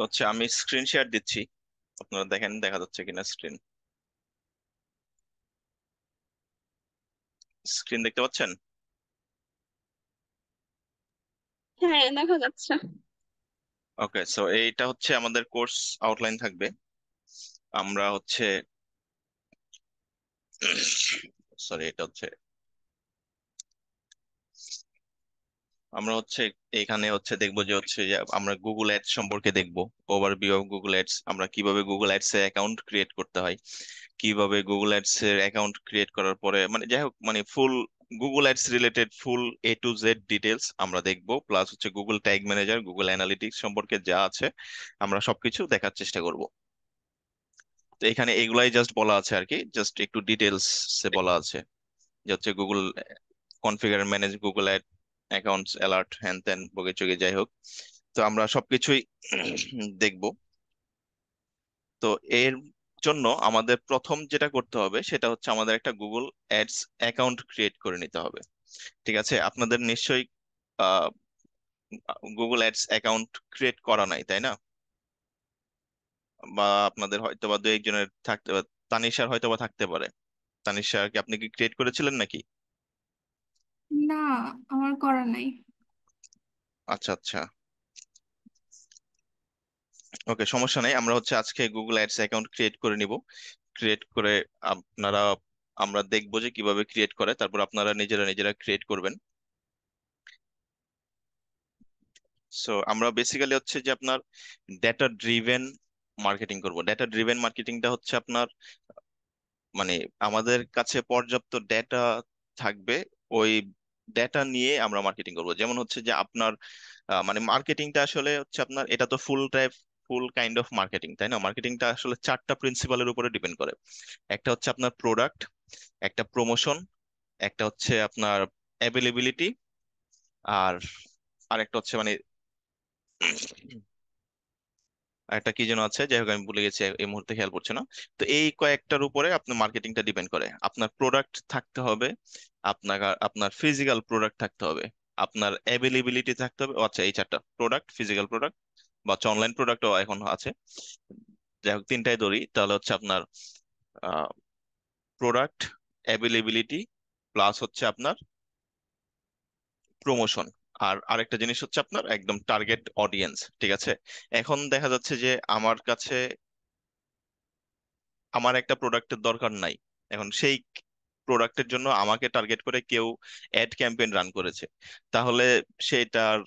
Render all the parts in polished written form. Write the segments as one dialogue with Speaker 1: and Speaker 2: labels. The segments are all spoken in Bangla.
Speaker 1: হচ্ছে আমি স্ক্রিন শেয়ার দিচ্ছি, আপনারা দেখেন দেখা যাচ্ছে কিনা। স্ক্রিন দেখতে পাচ্ছেন?
Speaker 2: হ্যাঁ, দেখা যাচ্ছে।
Speaker 1: ওকে, এইটা হচ্ছে আমাদের কোর্স আউটলাইন থাকবে। আমরা হচ্ছে সরি, এটা হচ্ছে আমরা হচ্ছে এখানে হচ্ছে দেখবো যে আমরা গুগল অ্যাডস সম্পর্কে দেখবো। ওভারভিউ অফ গুগল অ্যাডস, আমরা কিভাবে গুগল অ্যাডস এর অ্যাকাউন্ট ক্রিয়েট করতে হয়, কিভাবে গুগল অ্যাডস এর অ্যাকাউন্ট ক্রিয়েট করার পরে মানে যাই হোক মানে full Google ads related full A to Z details আমরা দেখবো। প্লাস হচ্ছে Google tag manager, Google analytics সম্পর্কে যা আছে আমরা সবকিছু দেখার চেষ্টা করব। তো এখানে এগুলাই জাস্ট বলা আছে আর কি, জাস্ট একটু ডিটেলস এ বলা আছে যে হচ্ছে Google configure manage Google ad accounts alert হ্যান ত্যান বগে চগে যাই হোক। তো আমরা সবকিছুই দেখব। তো এর জন্য আমাদের প্রথম যেটা করতে হবে সেটা হচ্ছে আমাদের একটা গুগল অ্যাডস অ্যাকাউন্ট ক্রিয়েট করে নিতে হবে। ঠিক আছে, আপনাদের নিশ্চয়ই আহ গুগল অ্যাডস অ্যাকাউন্ট ক্রিয়েট করা নাই, তাই না? বা আপনাদের হয়তো বা দু একজনের থাকতে তানিশার হয়তো বা থাকতে পারে। তানিশার কি আপনি কি ক্রিয়েট করেছিলেন নাকি?
Speaker 2: না, আমার করা নাই।
Speaker 1: আচ্ছা আচ্ছা, ওকে, সমস্যা নেই। আমরা হচ্ছে আজকে গুগল অ্যাডস অ্যাকাউন্ট ক্রিয়েট করে নিব। ক্রিয়েট করে আপনারা আমরা দেখবো যে কিভাবে ক্রিয়েট করে, তারপর আপনারা নিজেরা নিজেরা ক্রিয়েট করবেন। আমরা বেসিক্যালি হচ্ছে যে আপনার ডেটা ড্রিভেন মার্কেটিং করব। ডেটা ড্রিভেন মার্কেটিংটা হচ্ছে আপনার মানে আমাদের কাছে পর্যাপ্ত ডেটা থাকবে, ওই ডেটা নিয়ে আমরা মার্কেটিং করব। যেমন হচ্ছে যে আপনার মানে মার্কেটিংটা আসলে হচ্ছে আপনার এটা তো ফুল কাইন্ড অফ মার্কেটিং, তাই না? মার্কেটিংটা আসলে চারটা প্রিন্সিপালের উপরে ডিপেন্ড করে। একটা হচ্ছে আপনার প্রোডাক্ট, একটা প্রমোশন, একটা হচ্ছে আপনার অ্যাভেলেবিলিটি, আর আরেকটা হচ্ছে মানে একটা কি যেন আছে, যাই হোক আমি ভুলে গেছি, এই মুহূর্তে খেয়াল পড়ছে না। তো এই কয়েকটার উপরে আপনার মার্কেটিংটা ডিপেন্ড করে। আপনার প্রোডাক্ট থাকতে হবে, আপনার আপনার ফিজিক্যাল প্রোডাক্ট থাকতে হবে, আপনার অ্যাভেলেবিলিটি থাকতে হবে। ও আচ্ছা, এই চারটা প্রোডাক্ট, ফিজিক্যাল প্রোডাক্ট বা হচ্ছে অনলাইন প্রোডাক্টও এখন আছে। যাই হোক তিনটাই ধরি, তাহলে হচ্ছে আপনার প্রোডাক্ট, অ্যাভেলেবিলিটি, প্লাস হচ্ছে আপনার প্রমোশন। আর আরেকটা জিনিস হচ্ছে আপনার একদম টার্গেট অডিয়েন্স। ঠিক আছে, এখন দেখা যাচ্ছে যে আমার কাছে আমার একটা প্রোডাক্টের দরকার নাই, এখন সেই প্রোডাক্টের জন্য আমাকে টার্গেট করে কেউ অ্যাড ক্যাম্পেইন রান করেছে, তাহলে সেটার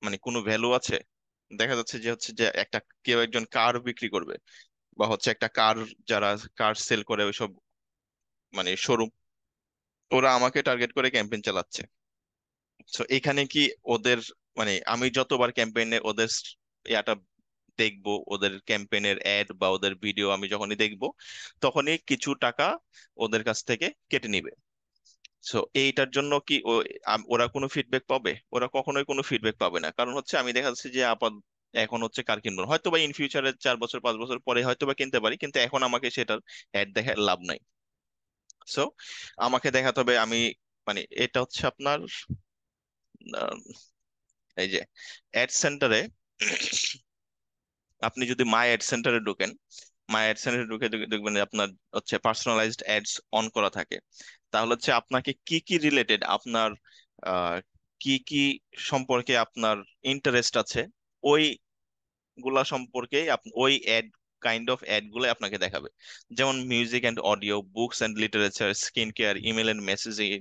Speaker 1: মানে কোনো ভ্যালু আছে? দেখা যাচ্ছে যে একটা কেউ একজন কার বিক্রি করবে বা হচ্ছে একটা কার, যারা কার সেল করে ওইসব মানে শোরুম, ওরা আমাকে টার্গেট করে ক্যাম্পেইন চালাচ্ছে। এখানে কি ওদের মানে আমি যতবার ক্যাম্পেইনে ওদের ইয়াটা দেখবো, ওদের ক্যাম্পেইনের অ্যাড বা ওদের ভিডিও আমি যখনই দেখবো, তখনই কিছু টাকা ওদের কাছ থেকে কেটে নিবে। এইটার জন্য কি ওরা কোনো ফিডব্যাক পাবে? ওরা কখনোই কোনো ফিডব্যাক পাবে না। কারণ হচ্ছে আমি দেখা যাচ্ছে যে এখন হচ্ছে কার কিনবো না। হয়তো বা ইন ফিউচারে 4 বছর 5 বছর পরে হয়তো বা কিনতে পারি, কিন্তু এখন আমাকে সেটার অ্যাড দেখে লাভ নাই। সো আমাকে দেখাতে হবে আমি মানে এটা হচ্ছে আপনার আহ, এই যে অ্যাড সেন্টারে, আপনি যদি মাই অ্যাড সেন্টারে ঢোকেন, মাই অ্যাড সেন্টারে ঢুকে দেখবেন যে আপনার হচ্ছে পার্সোনালাইজড অ্যাডস অন করা থাকে। তাহলে হচ্ছে আপনাকে কি কি রিলেটেড আপনার আহ, কি কি সম্পর্কে আপনার ইন্টারেস্ট আছে, ওই গুলা সম্পর্কেই ওই কাইন্ড অফ অ্যাড গুলো আপনাকে দেখাবে। যেমন music and audio, books and literature, skin care, email and messaging,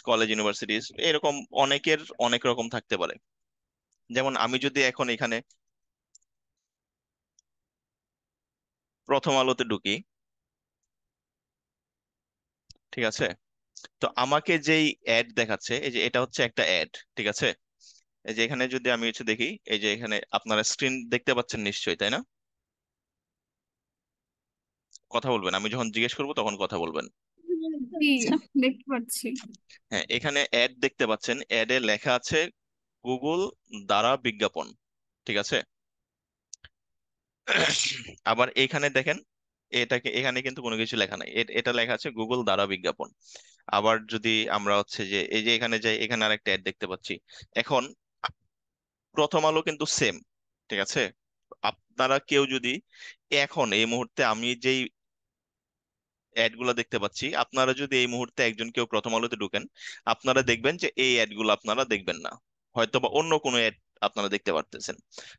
Speaker 1: college universities, এরকম অনেকের অনেক রকম থাকতে পারে। যেমন আমি যদি এখন এখানে প্রথম আলোতে ঢুকি, ঠিক আছে, তো আমাকে যেই অ্যাড দেখাচ্ছে, এই যে এটা হচ্ছে একটা অ্যাড, ঠিক আছে। এই যে এখানে যদি আমি হচ্ছে দেখি, এই যে এখানে আপনারা স্ক্রিন দেখতে পাচ্ছেন নিশ্চয়ই, তাই না? কথা বলবেন, আমি যখন জিজ্ঞেস করবো তখন কথা বলবেন।
Speaker 2: জি,
Speaker 3: আচ্ছা।
Speaker 2: দেখতে পাচ্ছি।
Speaker 1: হ্যাঁ, এখানে অ্যাড দেখতে পাচ্ছেন, অ্যাডে লেখা আছে গুগল দ্বারা বিজ্ঞাপন। ঠিক আছে, আবার এখানে দেখেন, এখানে কিন্তু কোনো কিছু লেখা নাই, এটা লেখা আছে গুগল দ্বারা বিজ্ঞাপন। আবার যদি আমরা হচ্ছে যে এই যে এখানে যাই, এখানে আরেকটা অ্যাড দেখতে পাচ্ছি। এখন প্রথম আলো কিন্তু সেম, ঠিক আছে, আপনারা কেউ যদি এখন এই মুহূর্তে আমি যেই অ্যাড গুলা দেখতে পাচ্ছি, আপনারা যদি এই মুহূর্তে একজন কেউ প্রথম আলোতে ঢুকেন, আপনারা দেখবেন যে এই অ্যাড গুলো আপনারা দেখবেন না, হয়তো বা অন্য কোনো অ্যাড আপনারা দেখতে পারতেছেন।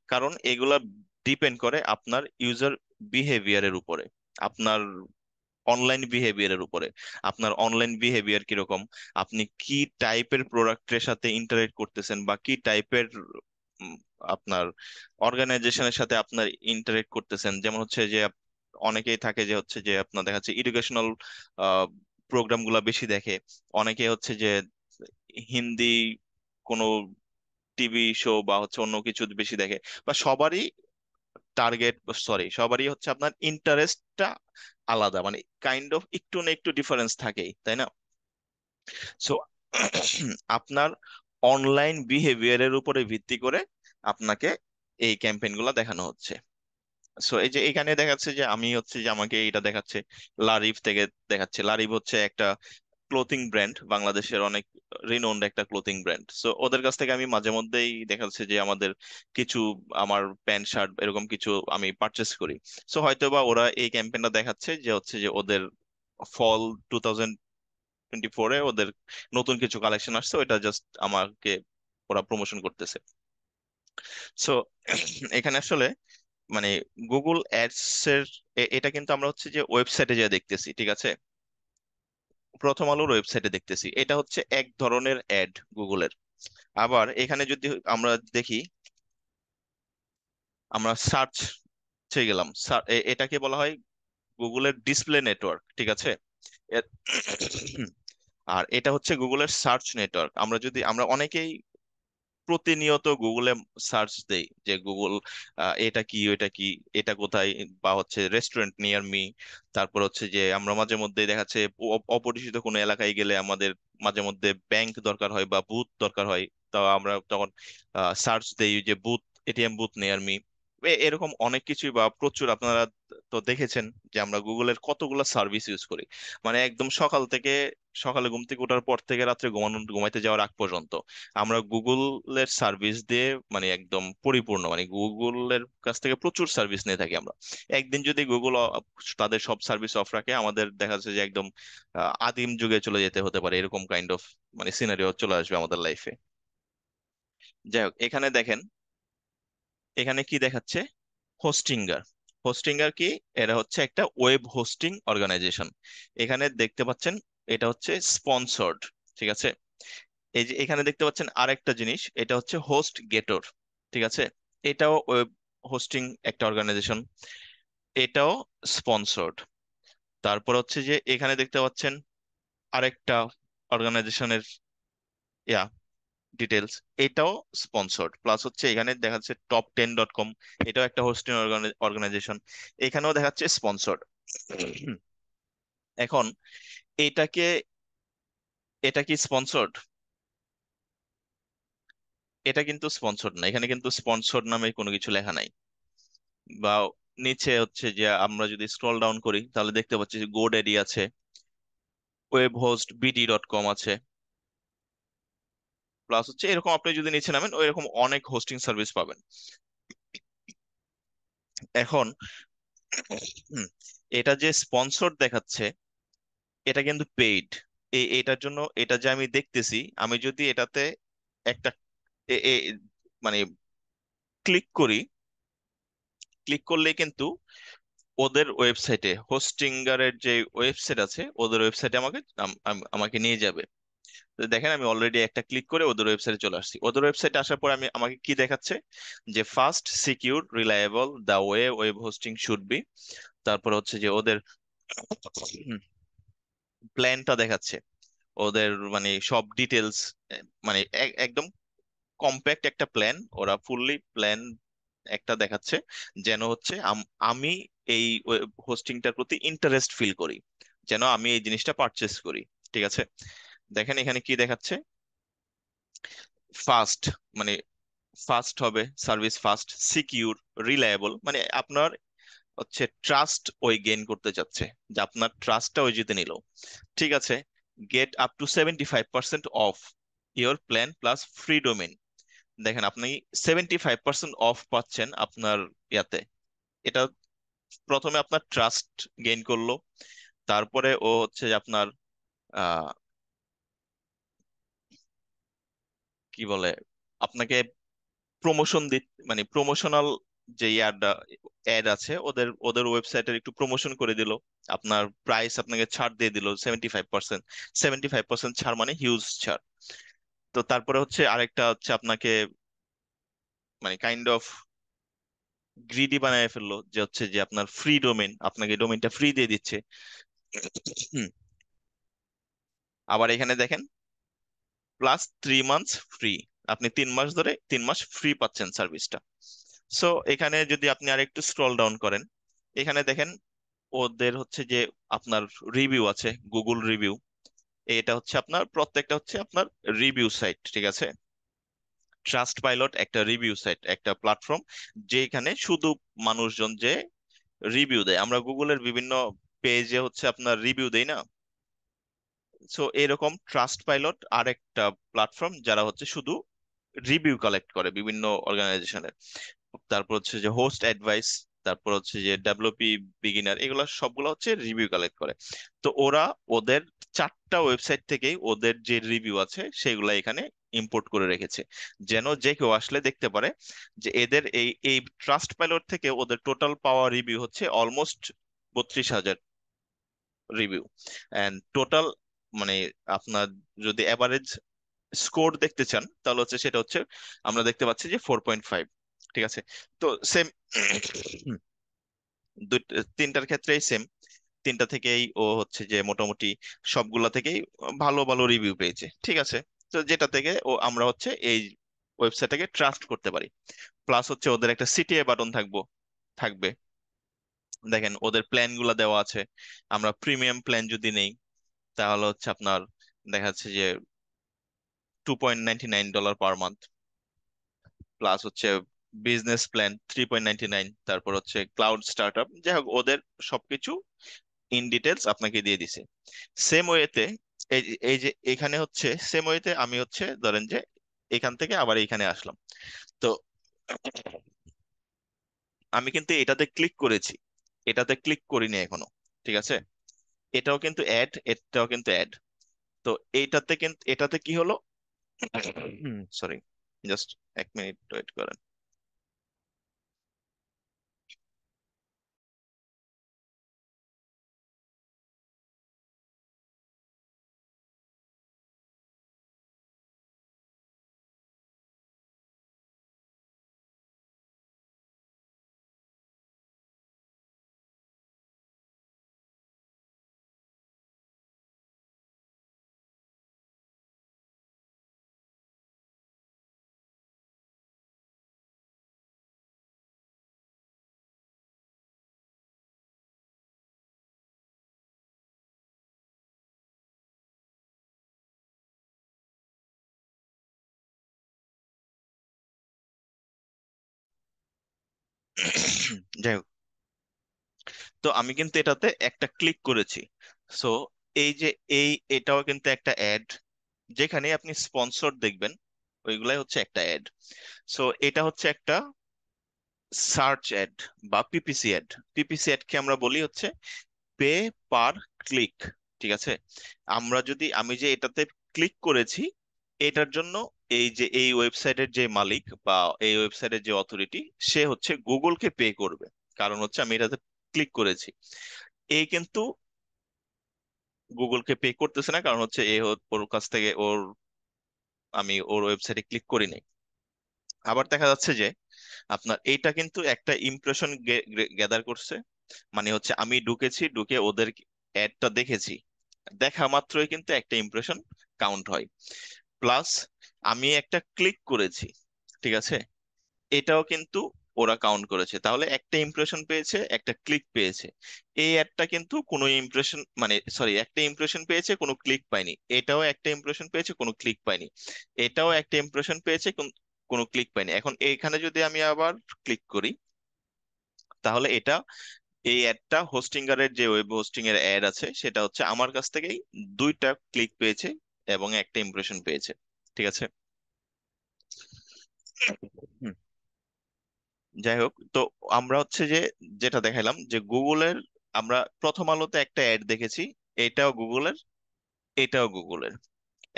Speaker 1: কারণ এগুলা ডিপেন্ড করে আপনার ইউজার বিহেভিয়ারের উপরে, আপনার অনলাইন বিহেভিয়ারের উপরে। আপনার অনলাইন বিহেভিয়ার কিরকম, আপনি কি টাইপের প্রোডাক্টের সাথে ইন্টারেক্ট করতেছেন, বা কি টাইপের আপনার অর্গানাইজেশনের সাথে আপনার ইন্টারেক্ট করতেছেন। যেমন হচ্ছে যে অনেকেই থাকে যে হচ্ছে যে আপনার দেখা যাচ্ছে এডুকেশনাল প্রোগ্রাম গুলা বেশি দেখে, অনেকে হচ্ছে যে হিন্দি কোনো টিভি শো বা হচ্ছে অন্য কিছু বেশি দেখে, বা সবারই টার্গেট, সরি, সবারই হচ্ছে আপনার ইন্টারেস্টটা আলাদা, মানে কাইন্ড অফ একটু না একটু ডিফারেন্স থাকেই, তাই না? সো আপনার অনলাইন বিহেভিয়ারের উপরে ভিত্তি করে আপনাকে এই ক্যাম্পেইন গুলা দেখানো হচ্ছে। সো এই যে এখানে দেখাচ্ছে যে আমি হচ্ছে যে আমাকে এটা দেখাচ্ছে লারিভ থেকে, দেখাচ্ছে লারিভ হচ্ছে একটা ক্লোথিং ব্র্যান্ড, বাংলাদেশের অনেক রিনোন্ড একটা ক্লোথিং ব্র্যান্ড। সো ওদের কাছ থেকে আমি মাঝে মধ্যেই দেখা যাচ্ছে যে আমাদের কিছু, আমার প্যান্ট শার্ট এরকম কিছু আমি পারচেস করি। সো হয়তো বা ওরা এই ক্যাম্পেইনটা দেখাচ্ছে যে হচ্ছে যে ওদের ফল 2024-এ ওদের নতুন কিছু কালেকশন আসছে, ওইটা জাস্ট আমাকে ওরা প্রমোশন করতেছে। সো এখানে আসলে মানে গুগল অ্যাডস এর এটা কিন্তু আমরা হচ্ছে যে ওয়েবসাইটে যা দেখতেছি, ঠিক আছে, প্রথম আলোর ওয়েবসাইটে দেখতেছি, এটা হচ্ছে এক ধরনের অ্যাড গুগলের। আবার এখানে যদি আমরা দেখি, আমরা সার্চ গেলাম, এটাকে বলা হয় গুগলের ডিসপ্লে নেটওয়ার্ক, ঠিক আছে। এ- আর এটা হচ্ছে গুগলের সার্চ নেটওয়ার্ক। আমরা অনেকেই প্রতিনিয়ত গুগলে সার্চ দেই যে গুগল এটা কি, ওটা কি, এটা কোথায়, বা হচ্ছে রেস্টুরেন্ট নিয়ার মি। তারপর হচ্ছে যে আমরা মাঝে মধ্যে দেখা যাচ্ছে অপরিচিত কোনো এলাকায় গেলে আমাদের মাঝে মধ্যে ব্যাংক দরকার হয় বা বুথ দরকার হয়, তো আমরা তখন সার্চ দেই যে booth, ATM booth near me. এরকম অনেক কিছুই, বা প্রচুর আপনারা তো দেখেছেন যে আমরা গুগলের কতগুলো সার্ভিস ইউজ করি, মানে একদম সকাল থেকে, সকালে ঘুম থেকে ওঠার পর থেকে রাত্রে ঘুমাইতে যাওয়ার আগ পর্যন্ত আমরা গুগলের সার্ভিস দিয়ে মানে একদম পরিপূর্ণ, মানে গুগলের কাছ থেকে প্রচুর সার্ভিস নিয়ে থাকি আমরা। একদিন যদি গুগল তাদের সব সার্ভিস অফ রাখে, আমাদের দেখা যাচ্ছে যে একদম আদিম যুগে চলে যেতে হতে পারে, এরকম কাইন্ড অফ মানে সিনারিও চলে আসবে আমাদের লাইফে। যাই হোক, এখানে দেখেন, এখানে কি দেখাচ্ছে, হোস্টিঙ্গার। হোস্টিঙ্গার কি? এরা হচ্ছে একটা ওয়েব হোস্টিং অর্গানাইজেশন। এখানে দেখতে পাচ্ছেন এটা হচ্ছে স্পন্সর্ড, ঠিক আছে। এই যে এখানে দেখতে পাচ্ছেন আরেকটা জিনিস, এটা হচ্ছে হোস্ট গেটর, ঠিক আছে। এটাও ওয়েব হোস্টিং একটা অর্গানাইজেশন, এটাও স্পন্সর্ড। তারপর হচ্ছে যে এখানে দেখতে পাচ্ছেন আরেকটা অর্গানাইজেশনের ইয়া ডিটেলস, এটাও স্পন্সর্ড। প্লাস হচ্ছে এখানে দেখাচ্ছে top10.com, এটাও একটা হোস্টিং অর্গানাইজেশন, এখানেও দেখাচ্ছে স্পন্সর্ড। এখন এটাকে, এটা কি স্পন্সর্ড? এটা কিন্তু স্পন্সর্ড না, এখানে কিন্তু স্পন্সর্ড নামে কোনো কিছু লেখা নাই। বা নিচে হচ্ছে যে আমরা যদি স্ক্রল ডাউন করি তাহলে দেখতে পাচ্ছি যে গোড্যাডি আছে, ওয়েব হোস্ট বিডি.কম আছে। প্লাস হচ্ছে এরকম আপনি যদি নিচে নামেন ওইরকম অনেক হোস্টিং সার্ভিস পাবেন। এখন হুম, এটা যে স্পন্সর দেখাচ্ছে, এটা কিন্তু পেইড। এটার জন্য, এটা যে আমি দেখতেছি, আমি যদি এটাতে একটা এ- এ- মানে ক্লিক করি, ক্লিক করলেই কিন্তু ওদের ওয়েবসাইটে, হোস্টিঙ্গারের যে ওয়েবসাইট আছে ওদের ওয়েবসাইটে আমাকে নিয়ে যাবে। তো দেখেন আমি অলরেডি একটা ক্লিক করে ওদের ওয়েবসাইটে চলে আসছি। ওদের ওয়েবসাইটে আসার পর আমাকে কি দেখাচ্ছে, যে fast, secure, reliable, the way web hosting should be. তারপর হচ্ছে যে ওদের প্ল্যানটা দেখাচ্ছে, ওদের মানে সব ডিটেলস, মানে একদম কম্প্যাক্ট একটা প্ল্যান, ওরা ফুললি প্ল্যান একটা দেখাচ্ছে, যেন হচ্ছে আমি এই হোস্টিংটার প্রতি ইন্টারেস্ট ফিল করি, যেন আমি এই জিনিসটা পারচেস করি, ঠিক আছে। দেখেন এখানে কি দেখাচ্ছে, ফাস্ট, মানে ফাস্ট হবে সার্ভিস, ফাস্ট, সিকিউর, রিলায়েবল, মানে আপনার হচ্ছে ট্রাস্ট ওই গেইন করতে চাচ্ছে, যে আপনার ট্রাস্টটা ওই জিতে নিল, ঠিক আছে। Get up to 75% of your plan plus free domain. দেখেন আপনি 75% অফ পাচ্ছেন আপনার ইয়াতে। এটা প্রথমে আপনার ট্রাস্ট গেইন করলো, তারপরে ও হচ্ছে যে আপনার আহ কি বলে, আপনাকে প্রমোশন মানে প্রমোশনাল যে অ্যাড আছে, ওদের ওদের ওয়েবসাইটের একটু প্রমোশন করে দিল, আপনার প্রাইস আপনাকে ছাড় দিয়ে দিল 75%। 75% ছাড় মানে হিউজ ছাড়। তো তারপরে হচ্ছে আরেকটা হচ্ছে আপনাকে মানে কাইন্ড অফ গ্রিডি বানায় ফেললো, যে হচ্ছে যে আপনার ফ্রি ডোমেন, আপনাকে ডোমেনটা ফ্রি দিয়ে দিচ্ছে। হুম, আবার এখানে দেখেন +3 মান্থস ফ্রি, আপনি 3 মাস ধরে 3 মাস ফ্রি পাচ্ছেন সার্ভিসটা। সো এখানে যদি আপনি আর একটু স্ক্রল ডাউন করেন, এখানে দেখেন ওদের হচ্ছে যে আপনার রিভিউ আছে, গুগল রিভিউ। এটা হচ্ছে আপনার প্রত্যেকটা হচ্ছে আপনার রিভিউ সাইট, ঠিক আছে। ট্রাস্ট পাইলট একটা রিভিউ সাইট, একটা প্ল্যাটফর্ম যেখানে শুধু মানুষজন যে রিভিউ দেয়, আমরা গুগলের বিভিন্ন পেজে হচ্ছে আপনার রিভিউ দেই না। সো এরকম ট্রাস্ট পাইলট আরেকটা প্ল্যাটফর্ম যারা হচ্ছে শুধু রিভিউ কালেক্ট করে বিভিন্ন অর্গানাইজেশনের। তারপর হচ্ছে যে হোস্ট অ্যাডভাইস, তারপর হচ্ছে যে ডেভেলপি বিগিনার, এগুলো সবগুলো হচ্ছে রিভিউ কালেক্ট করে। তো ওরা ওদের 4টা ওয়েবসাইট থেকেই ওদের যে রিভিউ আছে সেগুলো এখানে ইম্পোর্ট করে রেখেছে, যেন যে কেউ আসলে দেখতে পারে যে এদের এই এই ট্রাস্ট পাইলট থেকে ওদের টোটাল পাওয়া রিভিউ হচ্ছে অলমোস্ট 32,000 রিভিউ। এন্ড টোটাল মানে আপনার যদি এভারেজ স্কোর দেখতে চান তাহলে হচ্ছে সেটা হচ্ছে আমরা দেখতে পাচ্ছি যে 4.5। ঠিক আছে। তো সেম তিনটার ক্ষেত্রেই সেম, তিনটা থেকেই ও হচ্ছে যে মোটামুটি সবগুলা থেকেই ভালো ভালো রিভিউ পেয়েছে, ঠিক আছে। তো যেটা থেকে ও আমরা হচ্ছে এই ওয়েবসাইটটাকে ট্রাস্ট করতে পারি। প্লাস হচ্ছে ওদের একটা সিটিএ বাটন থাকবে। দেখেন ওদের প্ল্যান গুলা দেওয়া আছে। আমরা প্রিমিয়াম প্ল্যান যদি নেই তাহলে হচ্ছে আপনার দেখা যাচ্ছে যে $2.99 পার মান্থ। প্লাস হচ্ছে বিজনেস প্ল্যান 3.99, তারপর হচ্ছে ক্লাউড স্টার্টআপ, যাই হোক ওদের সবকিছু ইন ডিটেলস আপনাকে দিয়ে দিছে। সেম ওয়েতে এই যে এখানে হচ্ছে সেম ওয়েতে আমি হচ্ছে ধরেন যে এখান থেকে আবার এইখানে আসলাম। তো আমি কিন্তু এটাতে ক্লিক করেছি, এটাতে ক্লিক করিনি এখনো, ঠিক আছে। এটাও কিন্তু অ্যাড। তো এইটাতে কিন্তু এটাতে কি হলো, সরি, জাস্ট 1 মিনিট ওয়েট করেন। যাই হোক, তো আমি কিন্তু এটাতে একটা ক্লিক করেছি। সো এই যে এটাও কিন্তু একটা অ্যাড, যেখানে আপনি স্পন্সর দেখবেন ওইগুলাই হচ্ছে একটা অ্যাড। সো এটা হচ্ছে একটা সার্চ অ্যাড বা পিপিসি অ্যাড। পিপিসি অ্যাড কে আমরা বলি হচ্ছে পে পার ক্লিক, ঠিক আছে। আমি যে এটাতে ক্লিক করেছি, এটার জন্য এই যে এই ওয়েবসাইটের যে মালিক বা এই ওয়েবসাইটের যে অথরিটি, সে হচ্ছে গুগলকে পে করবে, কারণ হচ্ছে আমি এটাতে ক্লিক করেছি। এই কিন্তু গুগলকে পে করতেছে না, কারণ হচ্ছে ওর কাছ থেকে আমি ওর ওয়েবসাইটে ক্লিক করি নাই। আবার দেখা যাচ্ছে যে আপনার এইটা কিন্তু একটা ইমপ্রেশন গ্যাদার করছে, মানে হচ্ছে আমি ঢুকে ওদের অ্যাডটা দেখেছি, দেখা মাত্রই কিন্তু একটা ইমপ্রেশন কাউন্ট হয়। প্লাস আমি একটা ক্লিক করেছি, ঠিক আছে, এটাও কিন্তু ওরা কাউন্ট করেছে, তাহলে একটা ইমপ্রেশন পেয়েছে, একটা ক্লিক পেয়েছে। এই অ্যাডটা কিন্তু কোনো ইমপ্রেশন মানে সরি, একটা ইমপ্রেশন পেয়েছে কোনো ক্লিক পায়নি, এটাও একটা ইমপ্রেশন পেয়েছে কোনো ক্লিক পায়নি, এটাও একটা ইমপ্রেশন পেয়েছে কোনো ক্লিক পায়নি। এখন এইখানে যদি আমি আবার ক্লিক করি তাহলে এটা এই অ্যাডটা হোস্টিঙ্গারের যে ওয়েব হোস্টিং এর অ্যাড আছে সেটা হচ্ছে আমার কাছ থেকেই 2টা ক্লিক পেয়েছে এবং একটা ইমপ্রেশন পেয়েছে, ঠিক আছে। হুম, যাই হোক, তো আমরা হচ্ছে যে যেটা দেখালাম যে গুগলের, আমরা প্রথম আলোতে একটা অ্যাড দেখেছি, এটাও গুগলের, এটাও গুগলের।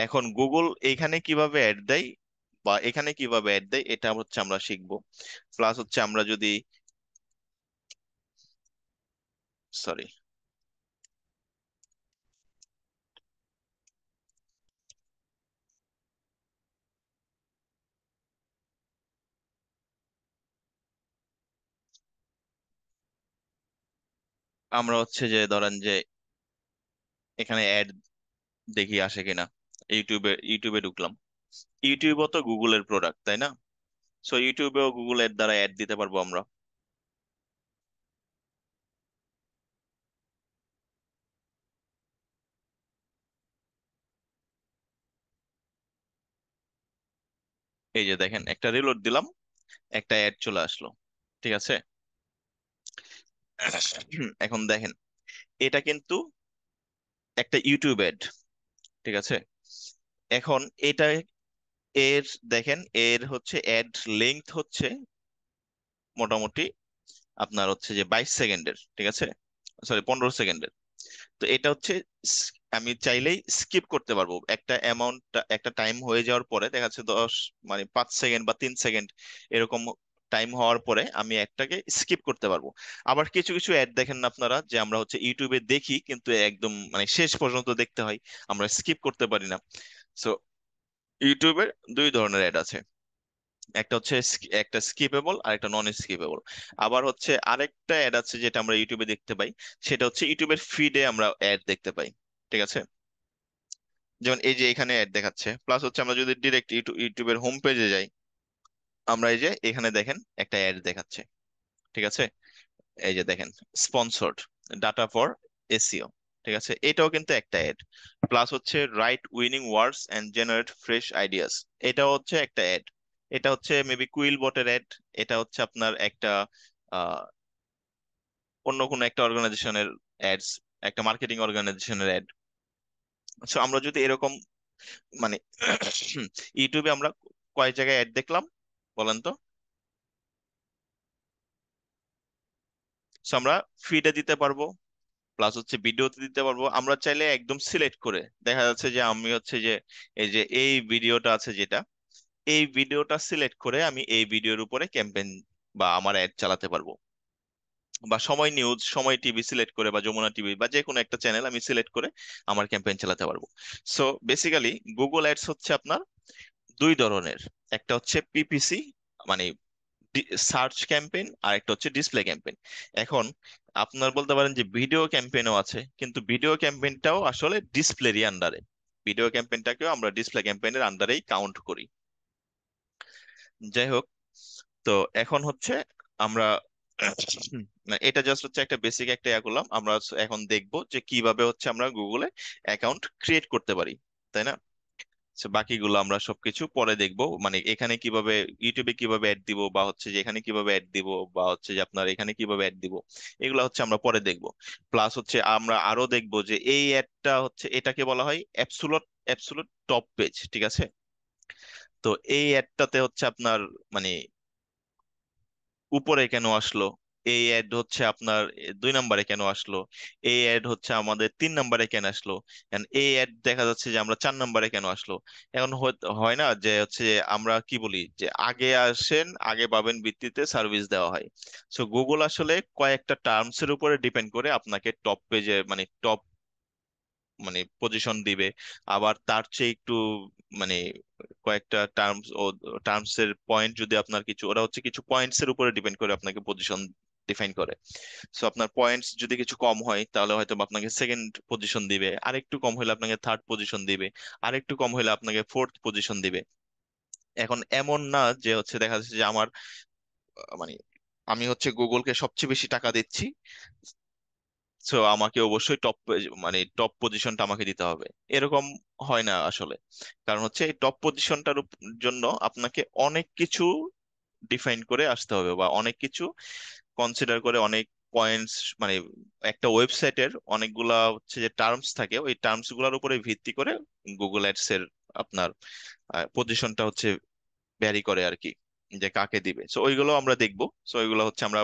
Speaker 1: এখন গুগল এইখানে কিভাবে অ্যাড দেয় বা এখানে কিভাবে অ্যাড দেয় এটা হচ্ছে আমরা শিখবো। প্লাস হচ্ছে আমরা যদি, সরি, আমরা হচ্ছে যে ধরেন যে এখানে অ্যাড দেখি আসে কিনা, ইউটিউবে ঢুকলাম। ইউটিউবও তো গুগলের প্রোডাক্ট, তাই না? সো ইউটিউবেও গুগলের দ্বারা অ্যাড দিতে পারবো আমরা। এই যে দেখেন, একটা রিলোড দিলাম, একটা অ্যাড চলে আসলো। ঠিক আছে। এখন দেখেন, এটা কিন্তু একটা ইউটিউব অ্যাড। ঠিক আছে। এখন এটা, এর দেখেন, এর হচ্ছে অ্যাড লেংথ হচ্ছে মোটামুটি আপনার হচ্ছে যে 22 সেকেন্ডের। ঠিক আছে, সরি, 15 সেকেন্ডের। তো এটা হচ্ছে আমি চাইলেই স্কিপ করতে পারবো একটা অ্যামাউন্ট, একটা টাইম হয়ে যাওয়ার পরে দেখা যাচ্ছে 10, মানে 5 সেকেন্ড বা 3 সেকেন্ড এরকম টাইম হওয়ার পরে আমি একটাকে স্কিপ করতে পারবো। আবার কিছু কিছু অ্যাড দেখেন না আপনারা, যে আমরা হচ্ছে ইউটিউবে দেখি কিন্তু একদম মানে শেষ পর্যন্ত দেখতে হয়, আমরা স্কিপ করতে পারি না। সো ইউটিউবের দুই ধরনের অ্যাড আছে, একটা হচ্ছে একটা স্কিপেবল আর একটা নন স্কিপেবল। আবার হচ্ছে আরেকটা অ্যাড আছে যেটা আমরা ইউটিউবে দেখতে পাই, সেটা হচ্ছে ইউটিউবের ফিডে আমরা অ্যাড দেখতে পাই। ঠিক আছে। যেমন এই যে এখানে অ্যাড দেখাচ্ছে, প্লাস হচ্ছে আমরা যদি ডিরেক্ট ইউটিউবের হোম পেজে যাই, আমরা এই যে এখানে দেখেন একটা অ্যাড দেখাচ্ছে। ঠিক আছে। এই যে দেখেন, স্পন্সর্ড ডাটা ফর এসইও। ঠিক আছে, এটাও কিন্তু একটা অ্যাড। প্লাস হচ্ছে write winning words and generate fresh ideas, এটাও হচ্ছে একটা অ্যাড। এটা হচ্ছে মেবি কুইল বটের অ্যাড। এটা হচ্ছে আপনার একটা আহ, অন্য কোনো একটা অর্গানাইজেশনের অ্যাডস, একটা মার্কেটিং অর্গানাইজেশনের অ্যাড। সো আমরা যদি এরকম মানে ইউটিউবে আমরা কয় জায়গায় অ্যাড দেখলাম বলেন তো? সো আমরা ফিডে দিতে পারবো, প্লাস হচ্ছে ভিডিওতে দিতে পারবো। আমরা চাইলে একদম সিলেক্ট করে দেখা যাচ্ছে যে আমি হচ্ছে যে এই যে এই ভিডিওটা আছে যেটা, এই ভিডিওটা সিলেক্ট করে আমি এই ভিডিওর উপরে ক্যাম্পেইন বা আমার অ্যাড চালাতে পারবো। বা সময় নিউজ, সময় টিভি সিলেক্ট করে বা যমুনা টিভি বা যে কোনো একটা চ্যানেল আমি সিলেক্ট করে আমার ক্যাম্পেইন চালাতে পারবো। সো বেসিক্যালি গুগল অ্যাডস হচ্ছে আপনার দুই ধরনের, একটা হচ্ছে পিপিসি মানে সার্চ ক্যাম্পেইন, আর একটা হচ্ছে ডিসপ্লে ক্যাম্পেইন। এখন আপনার বলতে পারেন যে ভিডিও ক্যাম্পেইনও আছে, কিন্তু ভিডিও ক্যাম্পেইনটাও আসলে ডিসপ্লেরই আন্ডারে। ভিডিও ক্যাম্পেইনটাকেও আমরা ডিসপ্লে ক্যাম্পেইনের আন্ডারেই কাউন্ট করি। যাই হোক, তো এখন হচ্ছে আমরা না, এটা জাস্ট হচ্ছে একটা বেসিক একটা ইয়া করলাম। আমরা এখন দেখবো যে কিভাবে হচ্ছে আমরা গুগলে অ্যাকাউন্ট ক্রিয়েট করতে পারি, তাই না? So, বাকিগুলো আমরা সবকিছু পরে দেখবো, মানে এখানে কিভাবে, ইউটিউবে কিভাবে অ্যাড দিব, বা হচ্ছে যে এখানে কিভাবে অ্যাড দিব, বা হচ্ছে যে আপনার এখানে কিভাবে অ্যাড দিব, এগুলো হচ্ছে আমরা পরে দেখবো। প্লাস হচ্ছে আমরা আরো দেখবো যে এই অ্যাডটা হচ্ছে, এটাকে বলা হয় অ্যাবসুলুট, অ্যাবসুলুট টপ পেজ। ঠিক আছে। তো এই অ্যাডটাতে হচ্ছে আপনার মানে উপরে কেন আসলো, এই অ্যাড হচ্ছে আপনার 2 নম্বরে কেন আসলো, এই অ্যাড হচ্ছে আমাদের 3 নম্বরে কেন আসলো, and এই অ্যাড দেখা যাচ্ছে যে আমরা 4 নম্বরে কেন আসলো। এখন হয় না যে হচ্ছে আমরা কি বলি যে আগে আসেন আগে পাবেন ভিত্তিতে সার্ভিস দেওয়া হয়। সো গুগল আসলে কয়েকটা টার্মস এর উপরে ডিপেন্ড করে আপনাকে টপ পেজে মানে টপ মানে পজিশন দিবে। আবার তার চেয়ে একটু মানে কয়েকটা টার্মস ও টার্মস এর পয়েন্ট যদি আপনার কিছু, ওরা হচ্ছে কিছু পয়েন্টস এর উপরে ডিপেন্ড করে আপনাকে পজিশন ডিফাইন করে। সো আপনার পয়েন্টস যদি কিছু কম হয় তাহলে হয়তো বা আপনাকে সেকেন্ড পজিশন দিবে, আরেকটু কম হলে আপনাকে থার্ড পজিশন দিবে, আরেকটু কম হলে আপনাকে ফোর্থ পজিশন দিবে। এখন এমন না যে হচ্ছে দেখা যাচ্ছে যে আমার মানে আমি হচ্ছে গুগলকে সবচেয়ে বেশি টাকা দিচ্ছি, সো আমাকে অবশ্যই টপ মানে টপ পজিশনটা আমাকে দিতে হবে, এরকম হয় না আসলে। কারণ হচ্ছে এই টপ পজিশনটার জন্য আপনাকে অনেক কিছু ডিফাইন করে আসতে হবে, বা অনেক কিছু কনসিডার করে, অনেক পয়েন্টস মানে একটা ওয়েবসাইটের অনেকগুলা হচ্ছে যে টার্মস থাকে, ওই টার্মস গুলার উপরে ভিত্তি করে গুগল অ্যাডস এর আপনার পজিশনটা হচ্ছে ভ্যারি করে আর কি। যে কাকে দিবে। সো ওইগুলো আমরা দেখবো। সো ওইগুলো হচ্ছে আমরা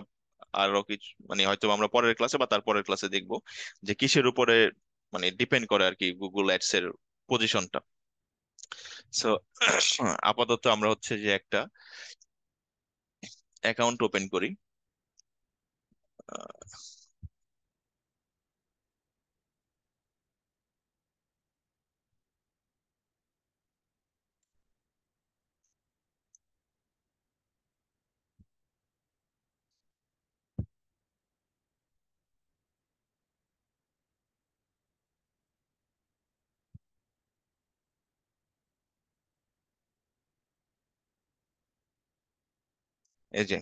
Speaker 1: আরো কিছু মানে হয়তো আমরা পরের ক্লাসে বা তার পরের ক্লাসে দেখবো যে কিসের উপরে মানে ডিপেন্ড করে আর কি গুগল অ্যাডস এর পজিশনটা। সো আপাতত আমরা হচ্ছে যে একটা অ্যাকাউন্ট ওপেন করি। আহ, এই যে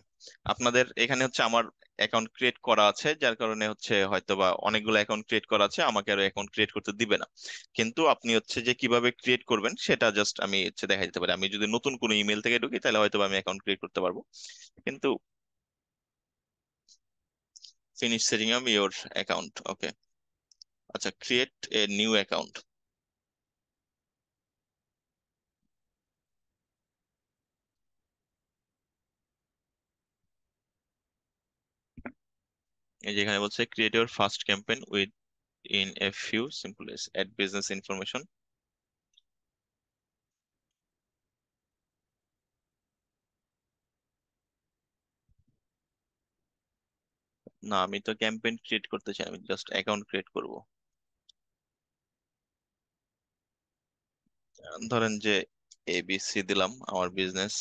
Speaker 1: আপনাদের এখানে হচ্ছে আমার অ্যাকাউন্ট ক্রিয়েট করা আছে, যার কারণে হচ্ছে হয়তোবা অনেকগুলো অ্যাকাউন্ট ক্রিয়েট করা আছে, আমাকে আরো অ্যাকাউন্ট ক্রিয়েট করতে দিবে না। কিন্তু আপনি হচ্ছে যে কিভাবে ক্রিয়েট করবেন সেটা জাস্ট আমি হচ্ছে দেখা দিতে পারি। আমি যদি নতুন কোনো ইমেল থেকে ঢুকি তাহলে হয়তোবা আমি অ্যাকাউন্ট ক্রিয়েট করতে পারবো। কিন্তু finish setting up your account, okay. আচ্ছা, ক্রিয়েট এ নিউ অ্যাকাউন্ট। এই যে এখানে বলছে create your first campaign within a few simple add business information. না, আমি তো ক্যাম্পেইন ক্রিয়েট করতে চাই, আমি জাস্ট অ্যাকাউন্ট ক্রিয়েট করব। ধরেন যে এবিসি দিলাম আমার বিজনেস।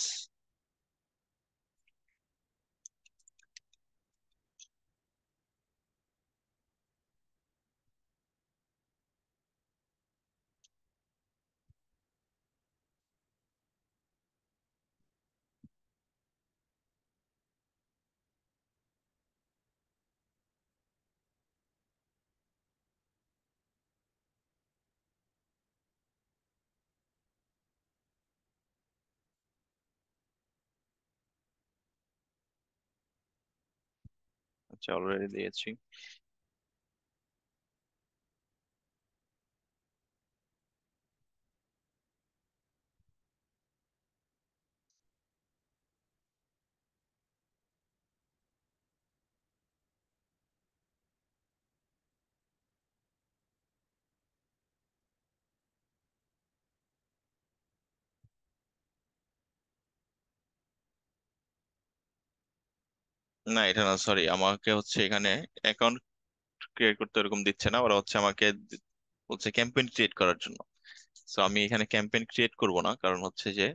Speaker 1: আচ্ছা, অলরেডি দিয়েছি। না, এটা না, সরি, আমাকে হচ্ছে এখানে অ্যাকাউন্ট ক্রিয়েট করতে এরকম দিচ্ছে না, ওরা হচ্ছে আমাকে বলছে ক্যাম্পেইন ক্রিয়েট করার জন্য। সো আমি এখানে ক্যাম্পেইন ক্রিয়েট করব না, কারণ হচ্ছে যে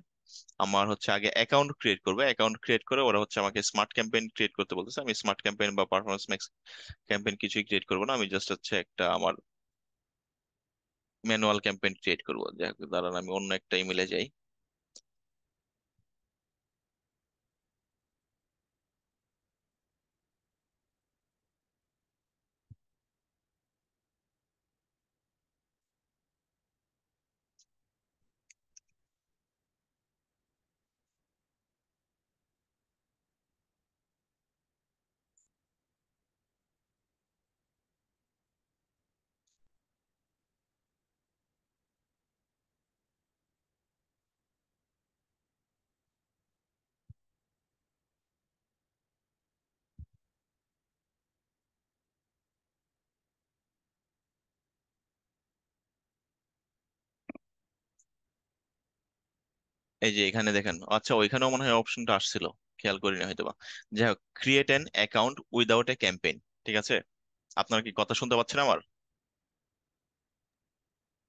Speaker 1: আমার হচ্ছে আগে অ্যাকাউন্ট ক্রিয়েট করবে। অ্যাকাউন্ট ক্রিয়েট করে ওরা হচ্ছে আমাকে স্মার্ট ক্যাম্পেইন ক্রিয়েট করতে বলতেছে। আমি স্মার্ট ক্যাম্পেইন বা পারফরমেন্স ম্যাক্স ক্যাম্পেইন কিছুই ক্রিয়েট করবো না, আমি জাস্ট হচ্ছে একটা আমার ম্যানুয়াল ক্যাম্পেইন ক্রিয়েট করবো। যাক, দাঁড়ান আমি অন্য একটা ইমেলে যাই। এই যে এখানে দেখেন, আচ্ছা ওইখানেও মনে হয় অপশনটা আসছিল, খেয়াল করিনি হয়তোবা। যাই হোক, create an account without a campaign. ঠিক আছে, আপনারা কি কথা শুনতে পাচ্ছেন আমার?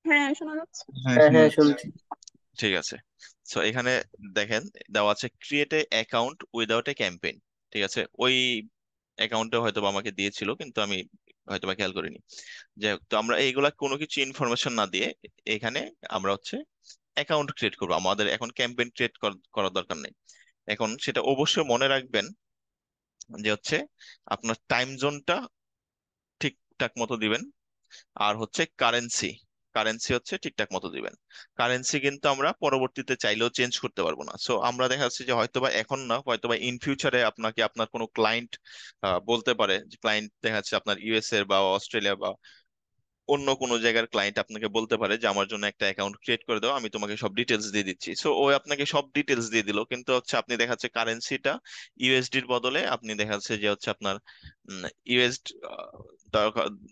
Speaker 2: হ্যাঁ, শোনা যাচ্ছে।
Speaker 3: হ্যাঁ,
Speaker 4: হ্যাঁ হ্যাঁ,
Speaker 3: শোনা যাচ্ছে।
Speaker 4: শুনছি।
Speaker 1: ঠিক আছে। সো এখানে দেখেন দেওয়া আছে create a account without a campaign. ঠিক আছে, ওই অ্যাকাউন্টে হয়তো বা আমাকে দিয়েছিল, কিন্তু আমি হয়তো বা খেয়াল করিনি। যাই হোক, তো আমরা এইগুলা কোনো কিছু ইনফরমেশন না দিয়ে এখানে আমরা হচ্ছে অ্যাকাউন্ট ক্রিয়েট করবো। আমাদের এখন ক্যাম্পেইন ক্রিয়েট করার দরকার নেই। এখন সেটা অবশ্যই মনে রাখবেন যে হচ্ছে আপনার টাইম জোনটা ঠিকঠাক মতো দিবেন। আর হচ্ছে কারেন্সি, কারেন্সি হচ্ছে ঠিকঠাক মতো দিবেন। কারেন্সি কিন্তু আমরা পরবর্তীতে চাইলেও চেঞ্জ করতে পারবো না। সো আমরা দেখা যাচ্ছে যে হয়তোবা এখন না, হয়তোবা ইন ফিউচারে আপনাকে আপনার কোনো ক্লায়েন্ট বলতে পারে, যে ক্লায়েন্ট দেখা যাচ্ছে আপনার ইউএস এর বা অস্ট্রেলিয়া বা অন্য কোনো জায়গার ক্লায়েন্ট আপনাকে বলতে পারে যে আমার জন্য একটা অ্যাকাউন্ট ক্রিয়েট করে দাও, আমি তোমাকে সব ডিটেলস দিয়ে দিচ্ছি। সো ও আপনাকে সব ডিটেলস দিয়ে দিল, কিন্তু হচ্ছে আপনি দেখা যাচ্ছে কারেন্সিটা ইউএসডির বদলে আপনি দেখা যাচ্ছে যে হচ্ছে আপনার ইউএসডি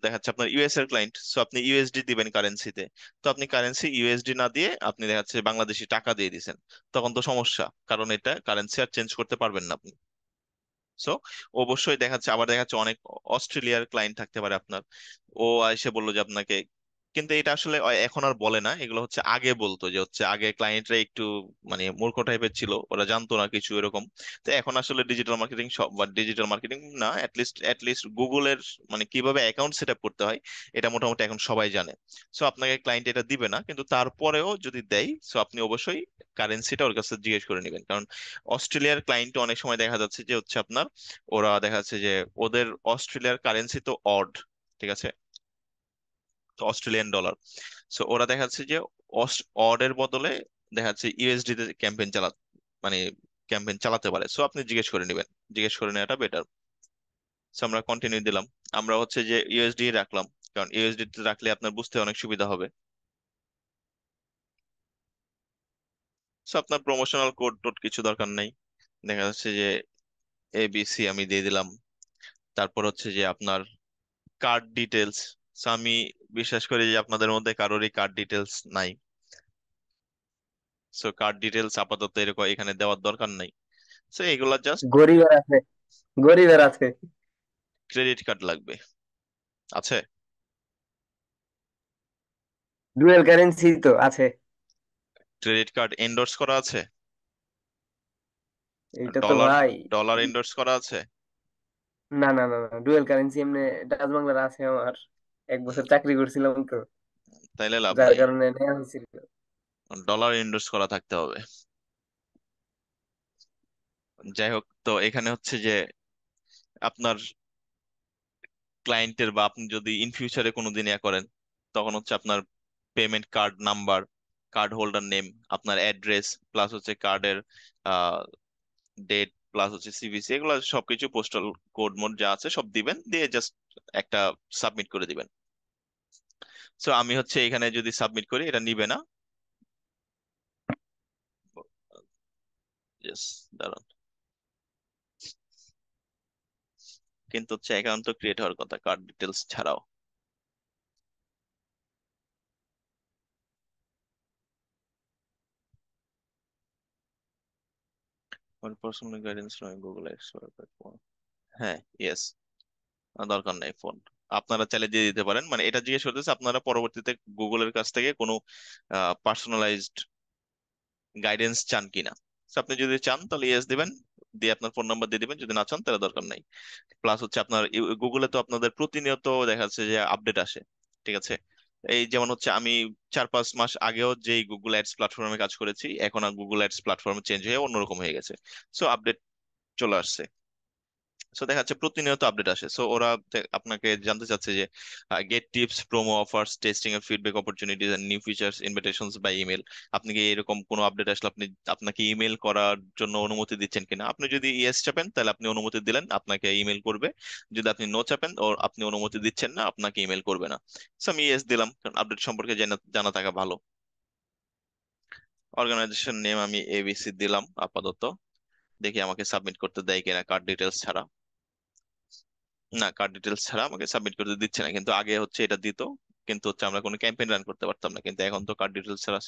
Speaker 1: দেখা যাচ্ছে আপনার ইউএস এর ক্লায়েন্ট, সো আপনি ইউএসডি দিবেন কারেন্সিতে। তো আপনি কারেন্সি ইউএসডি না দিয়ে আপনি দেখা যাচ্ছে বাংলাদেশি টাকা দিয়ে দিছেন, তখন তো সমস্যা, কারণ এটা কারেন্সি আর চেঞ্জ করতে পারবেন না আপনি। সো অবশ্যই দেখাচ্ছে, আবার দেখাচ্ছে অনেক অস্ট্রেলিয়ার ক্লায়েন্ট থাকতে পারে আপনার, ও এসে বললো যে আপনাকে, কিন্তু এটা আসলে এখন আর বলে না, এগুলো হচ্ছে আগে বলতো, যে হচ্ছে আগে ক্লায়েন্টরা একটু মানে মূর্খ টাইপের ছিল, ওরা জানতো না কিছু এরকম। তো এখন আসলে ডিজিটাল মার্কেটিং সব, বা ডিজিটাল মার্কেটিং না, অ্যাটলিস্ট গুগলের মানে কিভাবে অ্যাকাউন্ট সেট আপ করতে হয় এটা মোটামুটি এখন সবাই জানে। সো আপনাকে ক্লায়েন্ট এটা দিবে না, কিন্তু তারপরেও যদি দেয়, সো আপনি অবশ্যই কারেন্সিটা ওর কাছে জিজ্ঞেস করে নেবেন, কারণ অস্ট্রেলিয়ার ক্লায়েন্ট অনেক সময় দেখা যাচ্ছে যে হচ্ছে আপনার, ওরা দেখা যাচ্ছে যে ওদের অস্ট্রেলিয়ার কারেন্সি তো অড, ঠিক আছে, তো অস্ট্রেলিয়ান ডলার। সো ওরা দেখা যাচ্ছে যে অড এর বদলে দেখা যাচ্ছে ইউএসডি তে ক্যাম্পেইন মানে ক্যাম্পেইন চালাতে পারে। সো আপনি জিজ্ঞেস করে নেবেন, জিজ্ঞেস করে নেওয়াটা বেটার। সো আমরা কন্টিনিউ দিলাম, আমরা হচ্ছে যে ইউএসডি রাখলাম, কারণ ইউএসডি তে রাখলে আপনার বুঝতে অনেক সুবিধা হবে। সো আপনার প্রমোশনাল কোড টোড কিছু দরকার নাই, দেখা যাচ্ছে যে এবিসি আমি দিয়ে দিলাম। তারপর হচ্ছে যে আপনার কার্ড ডিটেলস, আমি বিশ্বাস করি যে আপনাদের মধ্যে কারোরই কার্ড ডিটেলস নাই। সো কার্ড ডিটেলস আপাতত এরকম এখানে দেওয়ার দরকার নাই। সো এগুলা জাস্ট,
Speaker 3: গরিবের আছে, গরিবের আছে।
Speaker 1: ক্রেডিট কার্ড লাগবে, আছে?
Speaker 3: ডুয়েল কারেন্সি তো আছে।
Speaker 1: ক্রেডিট কার্ড এন্ডোর্স করা আছে?
Speaker 3: এইটা তো
Speaker 1: ডলার,
Speaker 3: ভাই।
Speaker 1: ডলার এন্ডোর্স করা আছে?
Speaker 3: না না না না, ডুয়েল কারেন্সি এমনি ডাচ বাংলার আছে আমার। এক বছর চাকরি করছিলাম তো,
Speaker 1: তাইলে লাভ
Speaker 3: যার
Speaker 1: নাই,
Speaker 3: কারণে নেওয়া হয়েছিল।
Speaker 1: ডলার এন্ডোর্স করা থাকতে হবে। যাই হোক, তো এখানে হচ্ছে যে আপনার ক্লায়েন্টের, বা আপনি যদি ইন ফিউচারে কোনোদিন ইয়া করেন, তখন হচ্ছে আপনার payment card number, card holder name, আপনার অ্যাড্রেস, প্লাস হচ্ছে কার্ডের ডেট, প্লাস হচ্ছে সিভিসি, এগুলো সবকিছু, পোস্টাল কোড মোড যা আছে সব দিবেন, দিয়ে জাস্ট একটা সাবমিট করে দিবেন। সো আমি হচ্ছে এখানে যদি সাবমিট করি এটা নিবে না, জাস্ট দাঁড়ান, কিন্তু হচ্ছে অ্যাকাউন্ট তো ক্রিয়েট হওয়ার কথা কার্ড ডিটেলস ছাড়াও। পার্সোনাল গাইডেন্স নয় গুগল এক্সপার্ট, হ্যাঁ, ইয়েস, দরকার নেই ফোন, আপনারা চাইলে দিয়ে দিতে পারেন, মানে এটা জিজ্ঞেস করতেছে আপনারা পরবর্তীতে গুগলের কাছ থেকে কোনো পার্সোনালাইজড গাইডেন্স চান কিনা। So আপনি যদি চান তাহলে ইয়েস দিবেন, দিয়ে আপনার ফোন নাম্বার দিয়ে দিবেন, যদি না চান তাহলে দরকার নাই। প্লাস হচ্ছে আপনার গুগলে তো আপনাদের প্রতিনিয়ত দেখা যাচ্ছে যে আপডেট আসে, ঠিক আছে। এই যেমন হচ্ছে আমি 4-5 মাস আগেও যেই গুগল অ্যাডস প্ল্যাটফর্মে কাজ করেছি, এখন আর গুগল অ্যাডস প্ল্যাটফর্ম চেঞ্জ হয়ে অন্যরকম হয়ে গেছে। সো আপডেট চলে আসছে। সো দেখা যাচ্ছে প্রতিনিয়ত আপডেট আসে। সো ওরা আপনাকে জানতে চাচ্ছে যে get tips, promo offers, testing এর feedback opportunities and new features, invitations by email. আপনি কি এরকম কোনো আপডেট আসলে আপনি আপনাকে ইমেল করার জন্য অনুমতি দিচ্ছেন কিনা? আপনি যদি ইয়েস চাপেন তাহলে আপনি অনুমতি দিলেন, আপনাকে ইমেল করবে। যদি আপনি নো চাপেন ও আপনি অনুমতি দিচ্ছেন না, আপনাকে ইমেল করবে না। সো আমি ইয়েস দিলাম, কারণ আপডেট সম্পর্কে জানা জানা থাকা ভালো। অর্গানাইজেশন নেম আমি এবিসি দিলাম আপাতত, দেখি আমাকে সাবমিট করতে দেয় কিনা কার্ড ডিটেলস ছাড়া। না, কার্ড ডিটেলস ছাড়া আমাকে সাবমিট করতে দিচ্ছে না, কিন্তু আগে হচ্ছে এটা দিত, কিন্তু হচ্ছে আমরা কোনো ক্যাম্পেইন রান করতে পারতাম না, কিন্তু এখন তো কার্ড ডিটেলস ছাড়া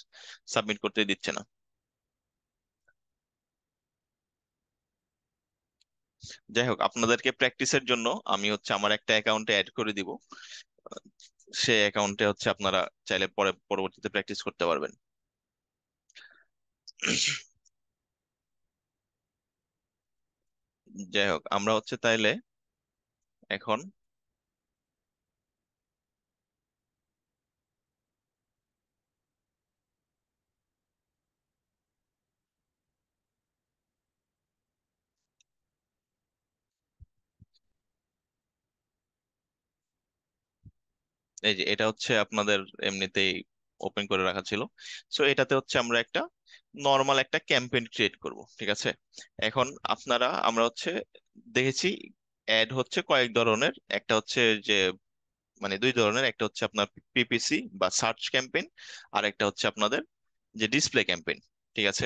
Speaker 1: সাবমিট করতে দিচ্ছে না। যাই হোক, আপনাদেরকে প্র্যাকটিসের জন্য আমি হচ্ছে আমার একটা অ্যাকাউন্টে অ্যাড করে দিব, সে অ্যাকাউন্টে হচ্ছে আপনারা চাইলে পরে পরবর্তীতে প্র্যাকটিস করতে পারবেন। যাই হোক, আমরা হচ্ছে তাইলে এখন এই যে এটা হচ্ছে আপনাদের এমনিতেই ওপেন করে রাখা ছিল। সো এটাতে হচ্ছে আমরা একটা নর্মাল একটা ক্যাম্পেইন ক্রিয়েট করব, ঠিক আছে। এখন আমরা হচ্ছে দেখেছি অ্যাড হচ্ছে কয়েক ধরনের, একটা হচ্ছে যে মানে দুই ধরনের, একটা হচ্ছে আপনার পিপিসি বা সার্চ ক্যাম্পেইন, আর একটা হচ্ছে আপনাদের যে ডিসপ্লে ক্যাম্পেইন। ঠিক আছে,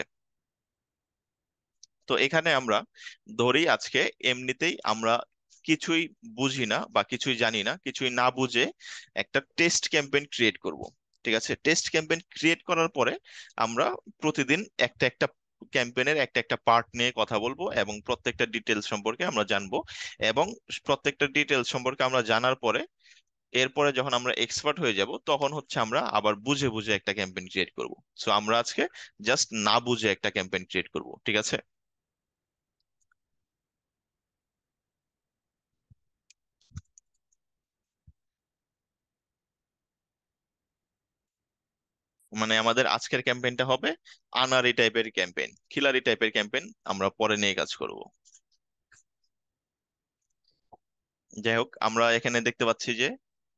Speaker 1: তো এখানে আমরা ধরি আজকে এমনিতেই আমরা কিছুই বুঝি না বা কিছুই জানি না, কিছুই না বুঝে একটা টেস্ট ক্যাম্পেইন ক্রিয়েট করব। ঠিক আছে, টেস্ট ক্যাম্পেইন ক্রিয়েট করার পরে আমরা প্রতিদিন একটা একটা ক্যাম্পেইনের একটা একটা পার্ট নিয়ে কথা বলবো এবং প্রত্যেকটা ডিটেলস সম্পর্কে আমরা জানবো। এবং প্রত্যেকটা ডিটেলস সম্পর্কে আমরা জানার পরে এরপরে যখন আমরা এক্সপার্ট হয়ে যাব তখন হচ্ছে আমরা আবার বুঝে বুঝে একটা ক্যাম্পেইন ক্রিয়েট করব। সো আমরা আজকে জাস্ট না বুঝে একটা ক্যাম্পেইন ক্রিয়েট করব। ঠিক আছে, মানে আমাদের আজকের ক্যাম্পেইনটা হবে আনারি টাইপের ক্যাম্পেইন, খিলাড়ি টাইপের ক্যাম্পেইন আমরা পরে নিয়ে কাজ করব। যাই হোক, আমরা এখানে দেখতে পাচ্ছি যে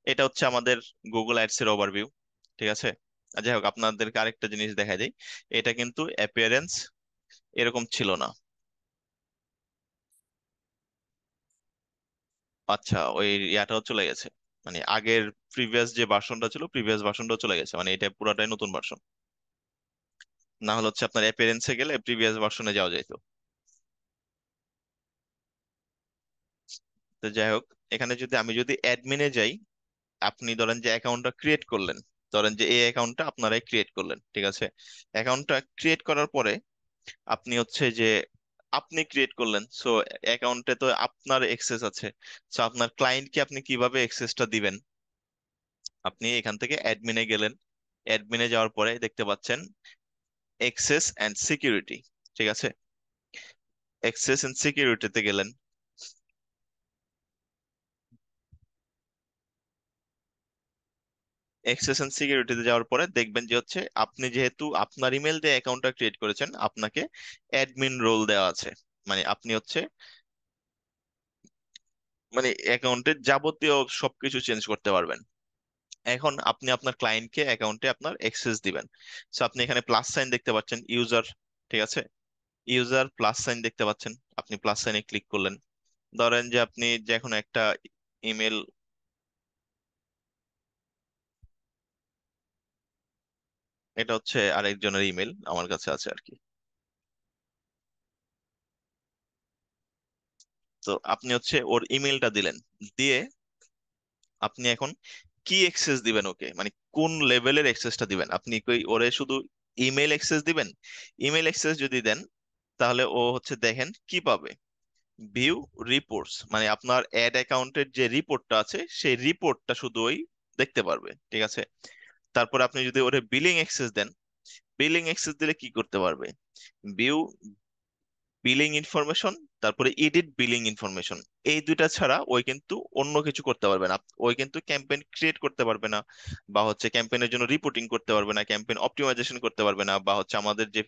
Speaker 1: এটা হচ্ছে আমাদের গুগল অ্যাডস এর ওভারভিউ। ঠিক আছে, আর যাই হোক আপনাদেরকে আরেকটা জিনিস দেখা যায়, এটা কিন্তু অ্যাপিয়ারেন্স এরকম ছিল না। আচ্ছা, ওই ইয়াটাও চলে গেছে, মানে আগের প্রিভিয়াস যে ভার্সনটা ছিল প্রিভিয়াস ভার্সনটাও চলে গেছে, মানে এটা পুরাটাই নতুন ভার্সন। না হলে হচ্ছে আপনার অ্যাপিয়ারেন্সে গেলে প্রিভিয়াস ভার্সনে যাওয়া যেত। তো যাই হোক, এখানে যদি আমি যদি অ্যাডমিনে যাই, আপনি ধরেন যে অ্যাকাউন্টটা ক্রিয়েট করলেন, ধরেন যে এই অ্যাকাউন্টটা আপনারাই ক্রিয়েট করলেন। ঠিক আছে, অ্যাকাউন্টটা ক্রিয়েট করার পরে আপনি হচ্ছে যে আপনি ক্রিয়েট করলেন, সো অ্যাকাউন্টে তো আপনার এক্সেস আছে। সো আপনার ক্লায়েন্টকে আপনি কিভাবে এক্সেসটা দিবেন? আপনি এখান থেকে অ্যাডমিনে গেলেন, অ্যাডমিনে যাওয়ার পরে দেখতে পাচ্ছেন এক্সেস অ্যান্ড সিকিউরিটি। ঠিক আছে, এক্সেস অ্যান্ড সিকিউরিটিতে গেলেন। এক্সেস এন্ড সিকিউরিটিতে যাওয়ার পরে দেখবেন যে হচ্ছে আপনি যেহেতু আপনার ইমেল দিয়ে অ্যাকাউন্টটা ক্রিয়েট করেছেন, আপনাকে অ্যাডমিন রোল দেওয়া আছে। মানে আপনি হচ্ছে মানে অ্যাকাউন্টের যাবতীয় সবকিছু চেঞ্জ করতে পারবেন। এখন আপনি আপনার ক্লায়েন্টকে অ্যাকাউন্টে আপনার অ্যাক্সেস দিবেন। সো আপনি এখানে প্লাস সাইন দেখতে পাচ্ছেন, ইউজার। ঠিক আছে, ইউজার প্লাস সাইন দেখতে পাচ্ছেন, আপনি প্লাস সাইনে ক্লিক করলেন। ধরেন যে আপনি যে এখন একটা ইমেল, এটা হচ্ছে আরেকজনের ইমেল আমার কাছে আছে আর কি। তো আপনি হচ্ছে ওর ইমেলটা দিলেন, দিয়ে আপনি এখন কি অ্যাক্সেস দিবেন ওকে, মানে কোন লেভেলের অ্যাক্সেসটা দিবেন? আপনি কি ওরে শুধু ইমেল অ্যাক্সেস দিবেন? ইমেল অ্যাক্সেস যদি দেন তাহলে ও হচ্ছে দেখেন কি পাবে, ভিউ রিপোর্টস, মানে আপনার অ্যাড অ্যাকাউন্টের যে রিপোর্টটা আছে সেই রিপোর্টটা শুধু ওই দেখতে পারবে। ঠিক আছে, তারপর আপনি যদি ওরে বিলিং অ্যাক্সেস দেন, বিলিং অ্যাক্সেস দিলে কি করতে পারবে? ভিউ বিলিং ইনফরমেশন, তারপরে এডিট বিলিং ইনফরমেশন। এই দুইটা ছাড়া ওই কিন্তু অন্য কিছু করতে পারবে না। ওই কিন্তু ক্যাম্পেইন ক্রিয়েট করতে পারবে না, বা হচ্ছে ক্যাম্পেইনের জন্য রিপোর্টিং করতে পারবে না, ক্যাম্পেইন অপটিমাইজেশন করতে পারবে না, বা হচ্ছে আমাদের যে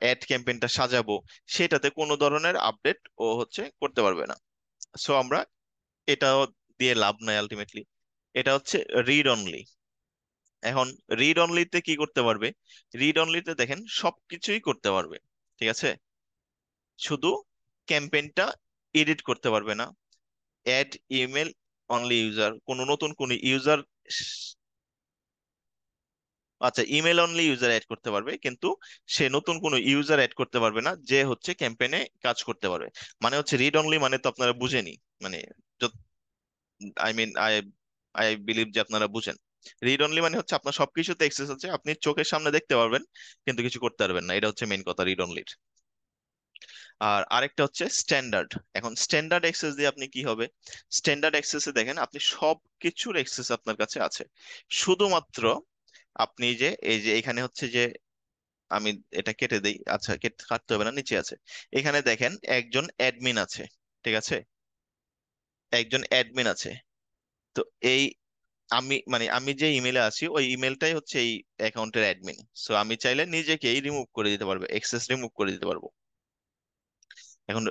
Speaker 1: অ্যাড ক্যাম্পেইনটা সাজাবো সেটাতে কোনো ধরনের আপডেট ও হচ্ছে করতে পারবে না। সো আমরা এটাও দিয়ে লাভ নাই আলটিমেটলি। এটা হচ্ছে রিড অনলি। এখন রিড অনলিতে কি করতে পারবে? রিড অনলিতে দেখেন সবকিছুই করতে পারবে। ঠিক আছে, শুধু ক্যাম্পেইনটা এডিট করতে পারবে না। অ্যাড ইমেল অনলি ইউজার, কোন নতুন কোন ইউজার, আচ্ছা ইমেল অনলি ইউজার অ্যাড করতে পারবে, কিন্তু সে নতুন কোনো ইউজার অ্যাড করতে পারবে না যে হচ্ছে ক্যাম্পেইনে কাজ করতে পারবে। মানে হচ্ছে রিড অনলি মানে তো আপনারা বুঝেনি, মানে আই মিন আই বিলিভ যে আপনারা বুঝেন। রিড অনলি মানে হচ্ছে আপনার সবকিছুতে অ্যাক্সেস আছে, আপনি চোখের সামনে দেখতে পারবেন কিন্তু কিছু করতে পারবেন না। এটা হচ্ছে মেইন কথা রিড অনলির। আর আরেকটা হচ্ছে স্ট্যান্ডার্ড। এখন স্ট্যান্ডার্ড অ্যাক্সেস দিয়ে আপনি কি হবে? স্ট্যান্ডার্ড অ্যাক্সেসে দেখেন আপনি সব কিছুর অ্যাক্সেস আপনার কাছে আছে, শুধুমাত্র আপনি যে এই যে এখানে হচ্ছে যে আমি এটা কেটে দেই, আচ্ছা কাটতে হবে না, নিচে আছে। এখানে দেখেন একজন অ্যাডমিন আছে। ঠিক আছে, একজন অ্যাডমিন আছে। তো এই আমি মানে আমি যে ইমেলে আছি ওই ইমেলটাই হচ্ছে এই অ্যাকাউন্টের অ্যাডমিন। সো আমি চাইলে নিজেকেই রিমুভ করে দিতে পারবো, অ্যাক্সেস রিমুভ করে দিতে পারবো। এখন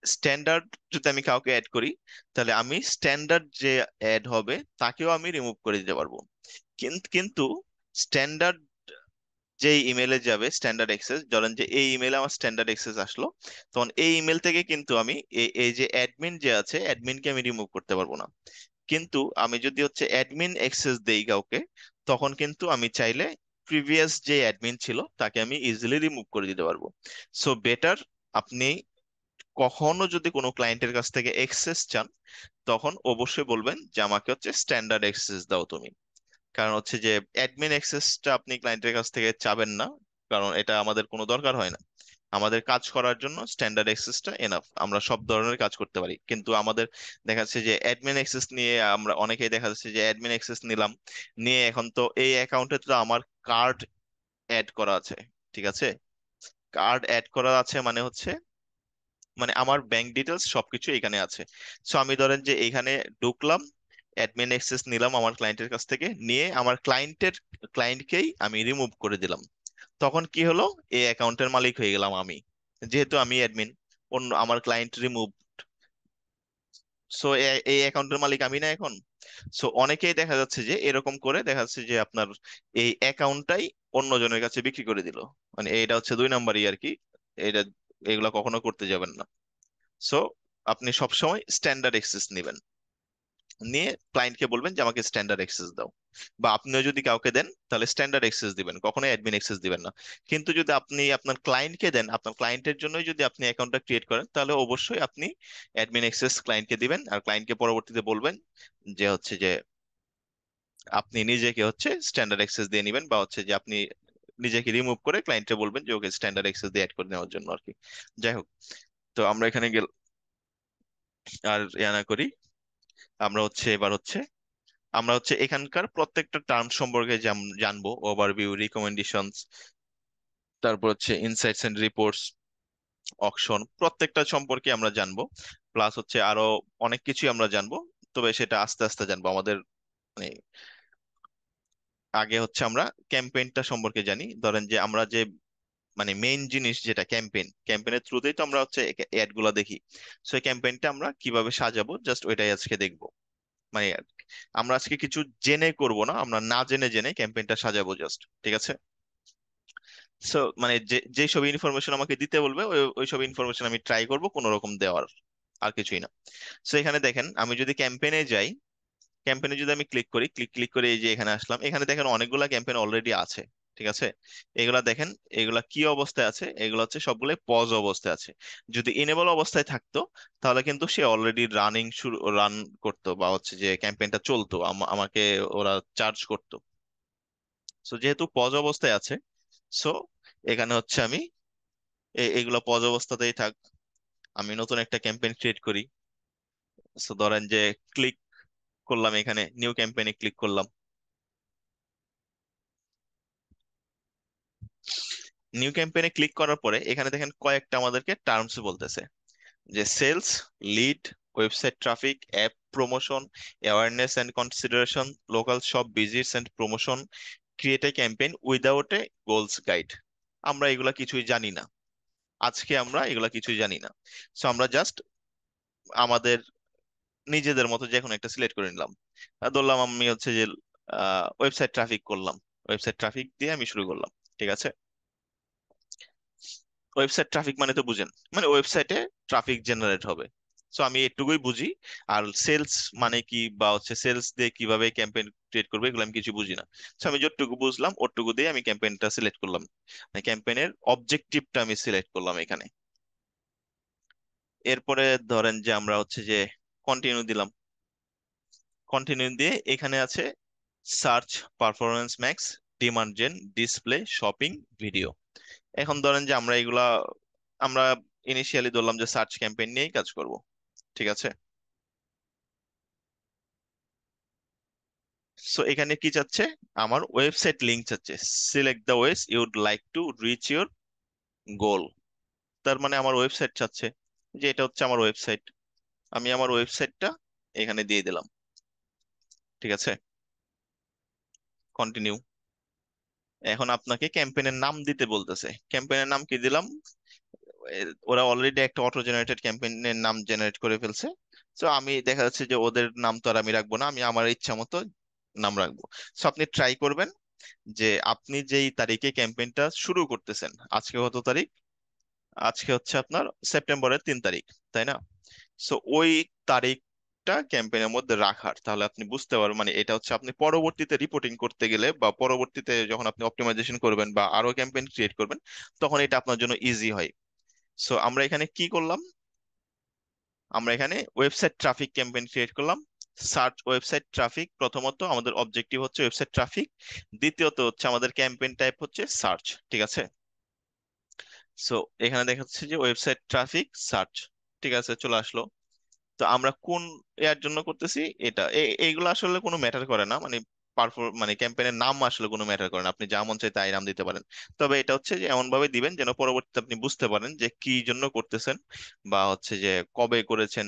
Speaker 1: স্ট্যান্ডার্ড যদি আমি কাউকে অ্যাড করি, তাহলে আমি স্ট্যান্ডার্ড যে অ্যাড হবে তাকেও আমি রিমুভ করে দিতে পারবো। কিন্তু স্ট্যান্ডার্ড যেই ইমেলে যাবে স্ট্যান্ডার্ড অ্যাক্সেস, ধরেন যে এই ইমেলে আমার স্ট্যান্ডার্ড অ্যাক্সেস আসলো, তখন এই ইমেল থেকে কিন্তু আমি এই এই যে অ্যাডমিন যে আছে অ্যাডমিনকে আমি রিমুভ করতে পারবো না। কিন্তু আমি যদি হচ্ছে অ্যাডমিন অ্যাক্সেস দেই কাউকে, তখন কিন্তু আমি চাইলে প্রিভিয়াস যে অ্যাডমিন ছিল তাকে আমি ইজিলি রিমুভ করে দিতে পারবো। সো বেটার, আপনি কখনো যদি কোনো ক্লায়েন্টের কাছ থেকে অ্যাক্সেস চান, তখন অবশ্যই বলবেন যে আমাকে হচ্ছে স্ট্যান্ডার্ড অ্যাক্সেস দাও তুমি। কারণ হচ্ছে যে অ্যাডমিন অ্যাক্সেসটা আপনি ক্লায়েন্টের কাছ থেকে চাবেন না, কারণ এটা আমাদের কোনো দরকার হয় না। আমাদের কাজ করার জন্য স্ট্যান্ডার্ড অ্যাক্সেসটা এনাফ, আমরা সব ধরনের কাজ করতে পারি। কিন্তু আমাদের দেখা যাচ্ছে যে অ্যাডমিন অ্যাক্সেস নিয়ে আমরা অনেকেই দেখা যাচ্ছে যে অ্যাডমিন অ্যাক্সেস নিলাম, নিয়ে এখন তো এই অ্যাকাউন্টে তো আমার কার্ড অ্যাড করা আছে, ঠিক আছে? কার্ড অ্যাড করা আছে মানে হচ্ছে, মানে আমার ব্যাংক ডিটেলস সবকিছু এখানে আছে। সো আমি ধরেন যে এখানে ঢুকলাম, অ্যাডমিন অ্যাক্সেস নিলাম আমার ক্লায়েন্টের কাছ থেকে, নিয়ে আমার ক্লায়েন্টকেই আমি রিমুভ করে দিলাম। তখন কি হলো, এই অ্যাকাউন্টের মালিক হয়ে গেলাম আমি, যেহেতু আমি অ্যাডমিন, অন্য আমার ক্লায়েন্ট রিমুভ। সো এই অ্যাকাউন্টের মালিক আমি না এখন। সো অনেকেই দেখা যাচ্ছে যে এরকম করে দেখা যাচ্ছে যে আপনার এই অ্যাকাউন্টটাই অন্যজনের কাছে বিক্রি করে দিল। মানে এটা হচ্ছে 2 নম্বরই আর কি। এটা, এগুলা কখনো করতে যাবেন না। সো আপনি সবসময় স্ট্যান্ডার্ড অ্যাক্সেস নেবেন, নিয়ে ক্লায়েন্টকে বলবেন যে আমাকে স্ট্যান্ডার্ড অ্যাক্সেস দাও। বা আপনিও যদি কাউকে দেন তাহলে স্ট্যান্ডার্ড অ্যাক্সেস দিবেন, কখনোই অ্যাডমিন অ্যাক্সেস দিবেন না। কিন্তু যদি আপনি আপনার ক্লায়েন্টকে দেন, আপনার ক্লায়েন্টের জন্যই যদি আপনি অ্যাকাউন্টটা ক্রিয়েট করেন, তাহলে অবশ্যই আপনি অ্যাডমিন অ্যাক্সেস ক্লায়েন্টকে দিবেন, আর ক্লায়েন্টকে পরবর্তীতে বলবেন যে হচ্ছে যে আপনি নিজেকে হচ্ছে স্ট্যান্ডার্ড অ্যাক্সেস দিয়ে নেবেন, বা হচ্ছে যে আপনি নিজেকে রিমুভ করে ক্লায়েন্টকে বলবেন যে ওকে স্ট্যান্ডার্ড অ্যাক্সেস দিয়ে অ্যাড করে নেওয়ার জন্য আর কি। যাই হোক, তো আমরা এখানে গেল আর ইয়া না করি। আমরা হচ্ছে এবার হচ্ছে আমরা হচ্ছে এখানকার প্রত্যেকটা টার্ম সম্পর্কে জানবো, ওভারভিউ, রিকমেন্ডেশনস, তারপর হচ্ছে ইনসাইটস এন্ড রিপোর্টস, অকশন, প্রত্যেকটা সম্পর্কে আমরা জানবো। প্লাস হচ্ছে আরো অনেক কিছুই আমরা জানবো, তবে সেটা আস্তে আস্তে জানবো। আমাদের মানে আগে হচ্ছে আমরা ক্যাম্পেইনটা সম্পর্কে জানি। ধরেন যে আমরা যে মানে মেইন জিনিস যেটা ক্যাম্পেইনের থ্রুতেই তো আমরা হচ্ছে অ্যাড গুলা দেখি। সো এই ক্যাম্পেইনটা আমরা কিভাবে সাজাবো, জাস্ট ওইটাই আজকে দেখবো। মানে আমরা আজকে কিছু জেনে করব না, আমরা না জেনে জেনে ক্যাম্পেইনটা সাজাবো জাস্ট, ঠিক আছে? সো মানে যে যে সব ইনফরমেশন আমাকে দিতে বলবে ওই ওই সব ইনফরমেশন আমি ট্রাই করব কোনো রকম দেওয়ার, আর কিছুই না। সো এখানে দেখেন, আমি যদি ক্যাম্পেইনে যাই, ক্যাম্পেইনে যদি আমি ক্লিক করি, ক্লিক করে এই যে এখানে আসলাম, এখানে দেখেন অনেকগুলা ক্যাম্পেইন অলরেডি আছে, ঠিক আছে? এগুলা দেখেন, এগুলা কি অবস্থায় আছে, এগুলা হচ্ছে সবগুলো পজ অবস্থায় আছে। যদি ইনেবল অবস্থায় থাকতো, তাহলে কিন্তু সে অলরেডি রান করতো, বা হচ্ছে যে ক্যাম্পেইনটা চলতো, আমাকে ওরা চার্জ করতো। সো যেহেতু পজ অবস্থায় আছে, সো এখানে হচ্ছে আমি এগুলো পজ অবস্থাতেই থাক। আমি নতুন একটা ক্যাম্পেইন ক্রিয়েট করি। সো ধরেন যে ক্লিক করলাম, এখানে নিউ ক্যাম্পেইনে ক্লিক করলাম। নিউ ক্যাম্পেইনে ক্লিক করার পরে এখানে দেখেন কয়েকটা আমাদেরকে টার্মস বলতেছে, যে sales, lead, website traffic, app promotion, awareness and consideration, local shop visits and promotion, create a campaign without a goals guide. আমরা এগুলা কিছুই জানি না, আজকে আমরা এগুলা কিছুই জানি না। সো আমরা জাস্ট আমাদের নিজেদের মতো যে কোনো একটা সিলেক্ট করে নিলাম। ধরলাম আমি হচ্ছে যে ওয়েবসাইট ট্রাফিক করলাম, ওয়েবসাইট ট্রাফিক দিয়ে আমি শুরু করলাম, ঠিক আছে? ওয়েবসাইট ট্রাফিক মানে তো বুঝেন, মানে ওয়েবসাইটে ট্রাফিক জেনারেট হবে। সো আমি এটুকুই বুঝি। আর সেলস মানে কি, বা হচ্ছে সেলস দিয়ে কিভাবে ক্যাম্পেইন ক্রিয়েট করবে, এগুলো আমি কিছু বুঝি না। সো আমি যতটুকু বুঝলাম ওটুকু দিয়ে আমি ক্যাম্পেইনটা সিলেক্ট করলাম, মানে ক্যাম্পেইনের অবজেক্টিভটা আমি সিলেক্ট করলাম এখানে। এরপরে ধরেন যে আমরা হচ্ছে যে কন্টিনিউ দিলাম। কন্টিনিউ দিয়ে এখানে আছে search, performance max, demand gen, display, shopping, video. এখন ধরেন যে আমরা ইনিশিয়ালি ধরলাম যে সার্চ ক্যাম্পেইন নিয়েই কাজ করব, ঠিক আছে? সো এখানে কি চাচ্ছে, আমার ওয়েবসাইট লিংক চাচ্ছে। Select the OS ইউড like to reach your goal. তার মানে আমার ওয়েবসাইট চাচ্ছে, যে এটা হচ্ছে আমার ওয়েবসাইট, আমি আমার ওয়েবসাইটটা এখানে দিয়ে দিলাম, ঠিক আছে? কন্টিনিউ। এখন আপনাকে ক্যাম্পেইনের নাম দিতে বলতেছে, ক্যাম্পেইনের নাম কি দিলাম? ওরা অলরেডি একটা অটো জেনারেটেড ক্যাম্পেইনের নাম জেনারেট করে ফেলছে। তো আমি দেখা যাচ্ছে যে ওদের নাম তো আর আমি রাখবো না, আমি আমার ইচ্ছা মতো নাম রাখবো। সো আপনি ট্রাই করবেন যে আপনি যেই তারিখে ক্যাম্পেইনটা শুরু করতেছেন, আজকে কত তারিখ? আজকে হচ্ছে আপনার সেপ্টেম্বরের 3 তারিখ, তাই না? সো ওই তারিখ একটা ক্যাম্পেইনের মধ্যে রাখার, তাহলে আপনি বুঝতে পারবেন, মানে এটা হচ্ছে আপনি পরবর্তীতে রিপোর্টিং করতে গেলে বা পরবর্তীতে যখন আপনি অপটিমাইজেশন করবেন বা আরো ক্যাম্পেইন ক্রিয়েট করবেন, তখন এটা আপনার জন্য ইজি হয়। সো আমরা এখানে কি করলাম, আমরা এখানে ওয়েবসাইট ট্রাফিক ক্যাম্পেইন ক্রিয়েট করলাম। সার্চ ওয়েবসাইট ট্রাফিক, প্রথমত আমাদের অবজেক্টিভ হচ্ছে ওয়েবসাইট ট্রাফিক, দ্বিতীয়ত হচ্ছে আমাদের ক্যাম্পেইন টাইপ হচ্ছে সার্চ। ঠিক আছে, সো এখানে দেখা যাচ্ছে যে ওয়েবসাইট ট্রাফিক সার্চ, ঠিক আছে, চলে আসলো। তো আমরা কোন এর জন্য করতেছি এটা, এইগুলো আসলে কোনো ম্যাটার করে না, মানে মানে ক্যাম্পেইনের নাম আসলে কোনো ম্যাটার করে না, আপনি যা মন চায় তাই নাম দিতে পারেন। তবে এটা হচ্ছে যে এমন ভাবে দিবেন যেন পরবর্তীতে আপনি বুঝতে পারেন যে কি জন্য করতেছেন, বা হচ্ছে যে কবে করেছেন,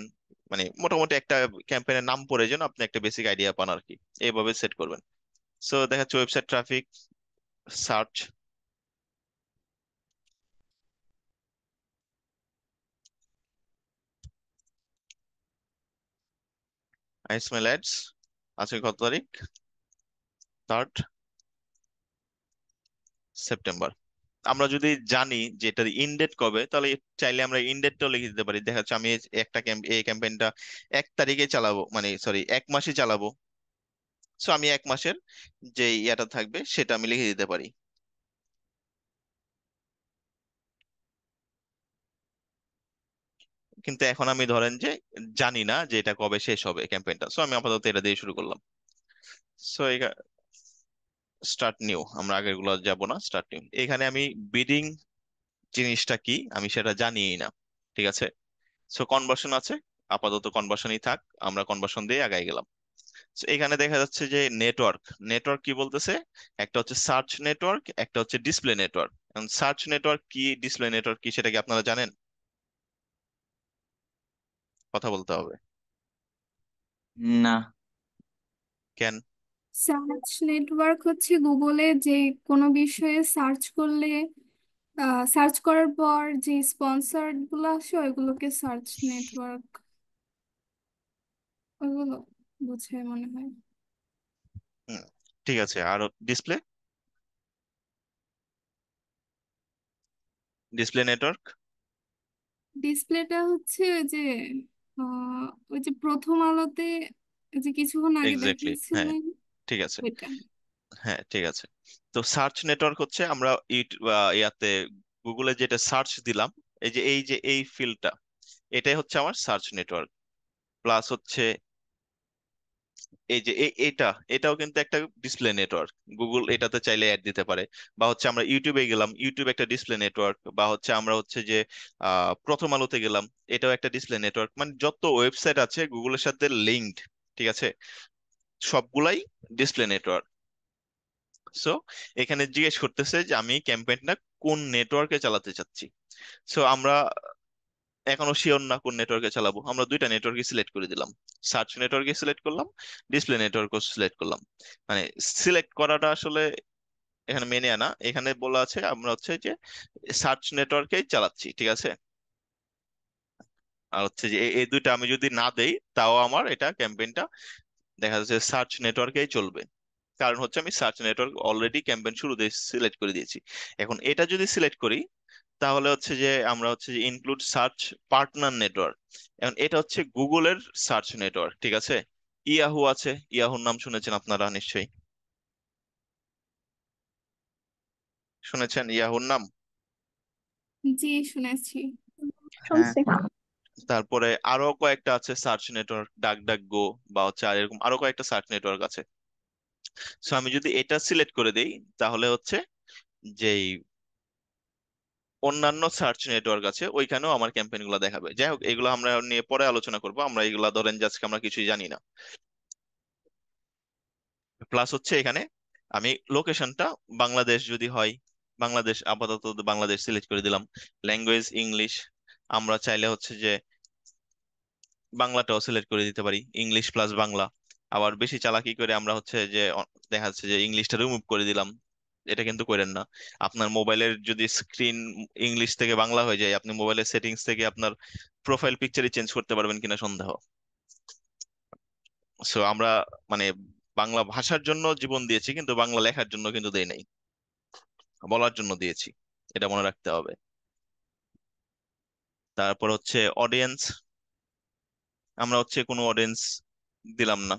Speaker 1: মানে মোটামুটি একটা ক্যাম্পেইনের নাম পড়ে যেন আপনি একটা বেসিক আইডিয়া পান আর কি, এইভাবে সেট করবেন। সো দেখা যাচ্ছে ওয়েবসাইট ট্রাফিক সার্চ, আইসমেল অ্যাডস, আজকে কত তারিখ, 3 সেপ্টেম্বর। আমরা যদি জানি যে এটার ইনডেট কবে, তাহলে চাইলে আমরা ইনডেটটাও লিখে দিতে পারি। দেখা যাচ্ছে আমি একটা এই ক্যাম্পেইনটা 1 তারিখে চালাবো, মানে সরি 1 মাসে চালাবো। সো আমি 1 মাসের যে ইয়াটা থাকবে সেটা আমি লিখে দিতে পারি। কিন্তু এখন আমি ধরেন যে জানি না যে এটা কবে শেষ হবে ক্যাম্পেইনটা, সো আমি আপাতত এটা দিয়ে শুরু করলাম। সো স্টার্ট নিউ, আমরা আগের গুলো যাব না, স্টার্ট নিউ। এখানে আমি বিডিং জিনিসটা কি আমি সেটা জানিই না, ঠিক আছে। সো কনভার্সন আছে, আপাতত কনভার্সনই থাক, আমরা কনভার্সন দিয়ে আগাই গেলাম। So, এখানে দেখা যাচ্ছে যে নেটওয়ার্ক, নেটওয়ার্ক কি বলতেছে, একটা হচ্ছে সার্চ নেটওয়ার্ক, একটা হচ্ছে ডিসপ্লে নেটওয়ার্ক। এখন সার্চ নেটওয়ার্ক কি, ডিসপ্লে নেটওয়ার্ক কি, সেটা কি আপনারা জানেন? কথা বলতে হবে।
Speaker 4: না।
Speaker 1: কেন?
Speaker 2: সার্চ নেটওয়ার্ক হচ্ছে গুগলে যে কোনো বিষয়ে সার্চ করলে, সার্চ করার পর যে স্পন্সর্ড গুলো আসে ওইগুলোকে সার্চ নেটওয়ার্ক, ওইগুলো বোঝায় মনে হয়।
Speaker 1: হুম, ঠিক আছে। আর ডিসপ্লে, ডিসপ্লে নেটওয়ার্ক,
Speaker 2: ডিসপ্লেটা হচ্ছে ওই যে প্রথম আলোতে ওই যে কিছুক্ষণ আগে
Speaker 1: এক্স্যাক্টলি, হ্যাঁ,
Speaker 2: দেখিয়েছিলেন
Speaker 1: ঠিক আছে।
Speaker 2: ওইটা।
Speaker 1: হ্যাঁ, ঠিক আছে। তো সার্চ নেটওয়ার্ক হচ্ছে আমরা ইয়াতে গুগলে যেটা সার্চ দিলাম, এই ফিল্ডটা, এটাই হচ্ছে আমার সার্চ নেটওয়ার্ক। প্লাস হচ্ছে এই যে এটাও কিন্তু একটা ডিসপ্লে নেটওয়ার্ক, গুগল এটাতে চাইলে অ্যাড দিতে পারে। বা হচ্ছে আমরা ইউটিউবে গেলাম, ইউটিউব একটা ডিসপ্লে নেটওয়ার্ক। বা হচ্ছে আমরা হচ্ছে যে প্রথম আলোতে গেলাম, এটাও একটা ডিসপ্লে নেটওয়ার্ক। মানে যত ওয়েবসাইট আছে গুগলের সাথে লিঙ্কড, ঠিক আছে, সবগুলাই ডিসপ্লে নেটওয়ার্ক। সো এখানে জিজ্ঞেস করতেছে যে আমি ক্যাম্পেইনটা কোন নেটওয়ার্কে চালাতে চাচ্ছি। সো আমরা এখনো শিওর না কোন নেটওয়ার্কে চালাবো, আমরা দুইটা নেটওয়ার্কই সিলেক্ট করে দিলাম, সার্চ নেটওয়ার্কে সিলেক্ট করলাম, ডিসপ্লে নেটওয়ার্কও সিলেক্ট করলাম। মানে সিলেক্ট করাটা আসলে এখানে মেনে আনা, এখানে বলা আছে আমরা হচ্ছে যে সার্চ নেটওয়ার্কেই চালাচ্ছি, ঠিক আছে। আর হচ্ছে যে এই দুইটা আমি যদি না দেই, তাও আমার এটা ক্যাম্পেইনটা দেখা যাচ্ছে সার্চ নেটওয়ার্কেই চলবে। কারণ হচ্ছে আমি সার্চ নেটওয়ার্ক অলরেডি ক্যাম্পেইন শুরুতে সিলেক্ট করে দিয়েছি। এখন এটা যদি সিলেক্ট করি, তাহলে হচ্ছে যে আমরা হচ্ছে যে ইনক্লুড সার্চ পার্টনার নেটওয়ার্ক। এখন এটা হচ্ছে গুগলের সার্চ নেটওয়ার্ক, ঠিক আছে। ইয়াহু আছে, ইয়াহুর নাম শুনেছেন আপনারা নিশ্চয়ই, শুনেছেন ইয়াহুর নাম।
Speaker 2: জি, শুনেছি।
Speaker 4: হ্যাঁ।
Speaker 2: শুনছি।
Speaker 1: তারপরে আরো কয়েকটা আছে সার্চ নেটওয়ার্ক, ডাক ডাক গো, বা হচ্ছে আর এরকম আরো কয়েকটা সার্চ নেটওয়ার্ক আছে। সো আমি যদি এটা সিলেক্ট করে দেই, তাহলে হচ্ছে যেই অন্যান্য সার্চ নেটওয়ার্ক আছে ওইখানেও আমার ক্যাম্পেইন গুলো দেখাবে। যাই হোক, এগুলো আমরা নিয়ে পরে আলোচনা করবো, আমরা এগুলা ধরেন যে আজকে আমরা কিছুই জানি না। প্লাস হচ্ছে এখানে আমি লোকেশনটা বাংলাদেশ যদি হয়, বাংলাদেশ আপাতত বাংলাদেশ সিলেক্ট করে দিলাম। ল্যাঙ্গুয়েজ ইংলিশ, আমরা চাইলে হচ্ছে যে বাংলাটাও সিলেক্ট করে দিতে পারি, ইংলিশ প্লাস বাংলা। আবার বেশি চালাকি করে আমরা হচ্ছে যে দেখা যাচ্ছে যে ইংলিশটা রিমুভ করে দিলাম, এটা কিন্তু করেন না। আপনার মোবাইলের যদি স্ক্রিন ইংলিশ থেকে বাংলা হয়ে যায়, আপনি মোবাইলের সেটিংস থেকে আপনার প্রোফাইল পিকচারই চেঞ্জ করতে পারবেন কিনা সন্দেহ। সো আমরা মানে বাংলা ভাষার জন্য জীবন দিয়েছি, কিন্তু বাংলা লেখার জন্য কিন্তু দেই নাই, বলার জন্য দিয়েছি, এটা মনে রাখতে হবে। তারপর হচ্ছে অডিয়েন্স, আমরা হচ্ছে কোনো অডিয়েন্স দিলাম না।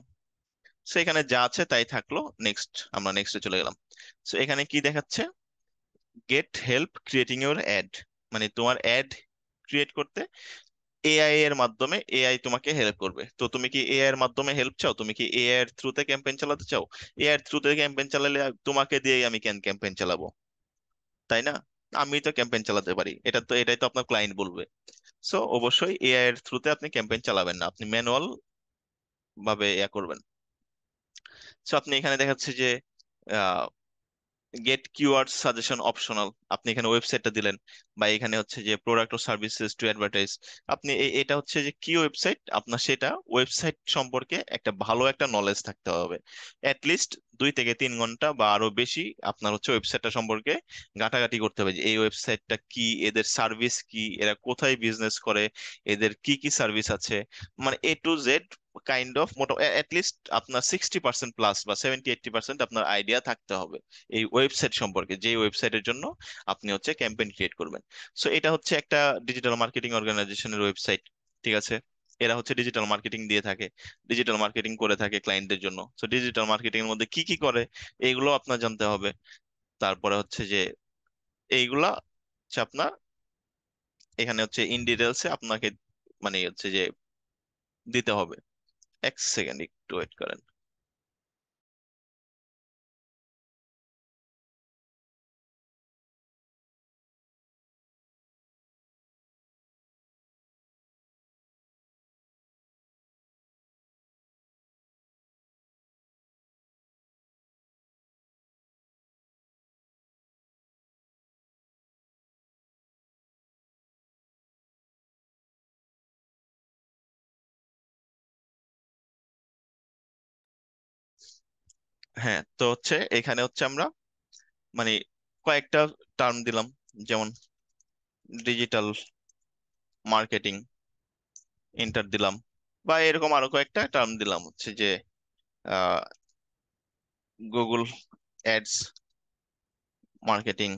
Speaker 1: সো এখানে যা আছে তাই থাকলো। নেক্সট, আমরা নেক্সটে চলে গেলাম। সো এখানে কি দেখাচ্ছে, get help creating your add, মানে তোমার অ্যাড ক্রিয়েট করতে এআই এর মাধ্যমে এআই তোমাকে হেল্প করবে। তো তুমি কি এআই এর মাধ্যমে হেল্প চাও? তুমি কি এআই এর থ্রুতে ক্যাম্পেইন চালাতে চাও? এআই এর থ্রুতে ক্যাম্পেইন চালালে তোমাকে দিয়ে আমি কেন ক্যাম্পেইন চালাবো, তাই না? আমি তো ক্যাম্পেইন চালাতে পারি, এটাই তো আপনার ক্লায়েন্ট বলবে। সো অবশ্যই এআই এর থ্রুতে আপনি ক্যাম্পেইন চালাবেন না, আপনি ম্যানুয়াল ভাবে করবেন। সো আপনি এখানে দেখাচ্ছে যে গেট কিওয়ার্ড সাজেশন অপশনাল, আপনি এখানে ওয়েবসাইটটা দিলেন, বা এখানে হচ্ছে যে product O services to advertise. আপনি এটা হচ্ছে যে কি ওয়েবসাইট আপনার, সেটা ওয়েবসাইট সম্পর্কে একটা ভালো একটা নলেজ থাকতে হবে। লিস্ট 2 থেকে 3 ঘন্টা বা আরো বেশি আপনার হচ্ছে ওয়েবসাইটটা সম্পর্কে ঘাটাঘাটি করতে হবে, যে এই ওয়েবসাইটটা কি, এদের সার্ভিস কি, এরা কোথায় বিজনেস করে, এদের কি কি সার্ভিস আছে, মানে A to Z kind of মোটা লিস্ট আপনার 60% প্লাস বা 70-80% আপনার আইডিয়া থাকতে হবে এই ওয়েবসাইট সম্পর্কে, যে ওয়েবসাইটের জন্য আপনি হচ্ছে ক্যাম্পেইন ক্রিয়েট করবেন। সো এটা হচ্ছে একটা ডিজিটাল মার্কেটিং অর্গানাইজেশনের ওয়েবসাইট, ঠিক আছে? এরা হচ্ছে ডিজিটাল মার্কেটিং দিয়ে থাকে, ডিজিটাল মার্কেটিং করে থাকে ক্লায়েন্টদের জন্য। সো ডিজিটাল মার্কেটিং এর মধ্যে কি কি করে এইগুলো আপনার জানতে হবে। তারপরে হচ্ছে যে এইগুলা হচ্ছে আপনার এখানে হচ্ছে ইন ডিটেলসে আপনাকে মানে হচ্ছে যে দিতে হবে। 1 সেকেন্ড একটু ওয়েট করেন। হ্যাঁ, তো হচ্ছে এখানে হচ্ছে আমরা মানে কয়েকটা টার্ম দিলাম, যেমন ডিজিটাল মার্কেটিং এন্টার দিলাম, বা এরকম আরো কয়েকটা টার্ম দিলাম, হচ্ছে যে Google ads marketing,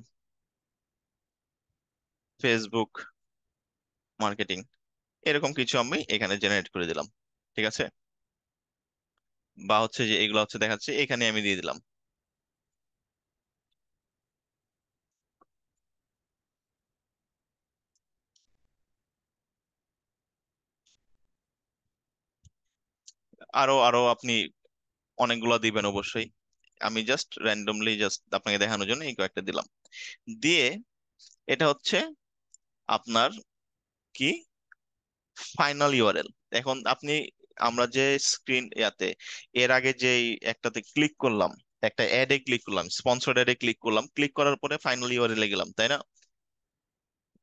Speaker 1: Facebook marketing, এরকম কিছু আমি এখানে জেনারেট করে দিলাম, ঠিক আছে? বা হচ্ছে যে এগুলো হচ্ছে দেখাচ্ছে এখানে আমি দিয়ে দিলাম। আরো আরো আপনি অনেকগুলো দিবেন অবশ্যই, আমি জাস্ট র্যান্ডমলি জাস্ট আপনাকে দেখানোর জন্য এই কয়েকটা দিলাম। দিয়ে এটা হচ্ছে আপনার কি ফাইনাল ইউআরএল। এখন আপনি, আমরা যে স্ক্রিন এর আগে যে একটাতে ক্লিক করলাম, একটা অ্যাডে ক্লিক করলাম, স্পন্সর্ড অ্যাডে ক্লিক করলাম, ক্লিক করার পরে ফাইনাল ইউআরএল এ গেলাম, তাই না?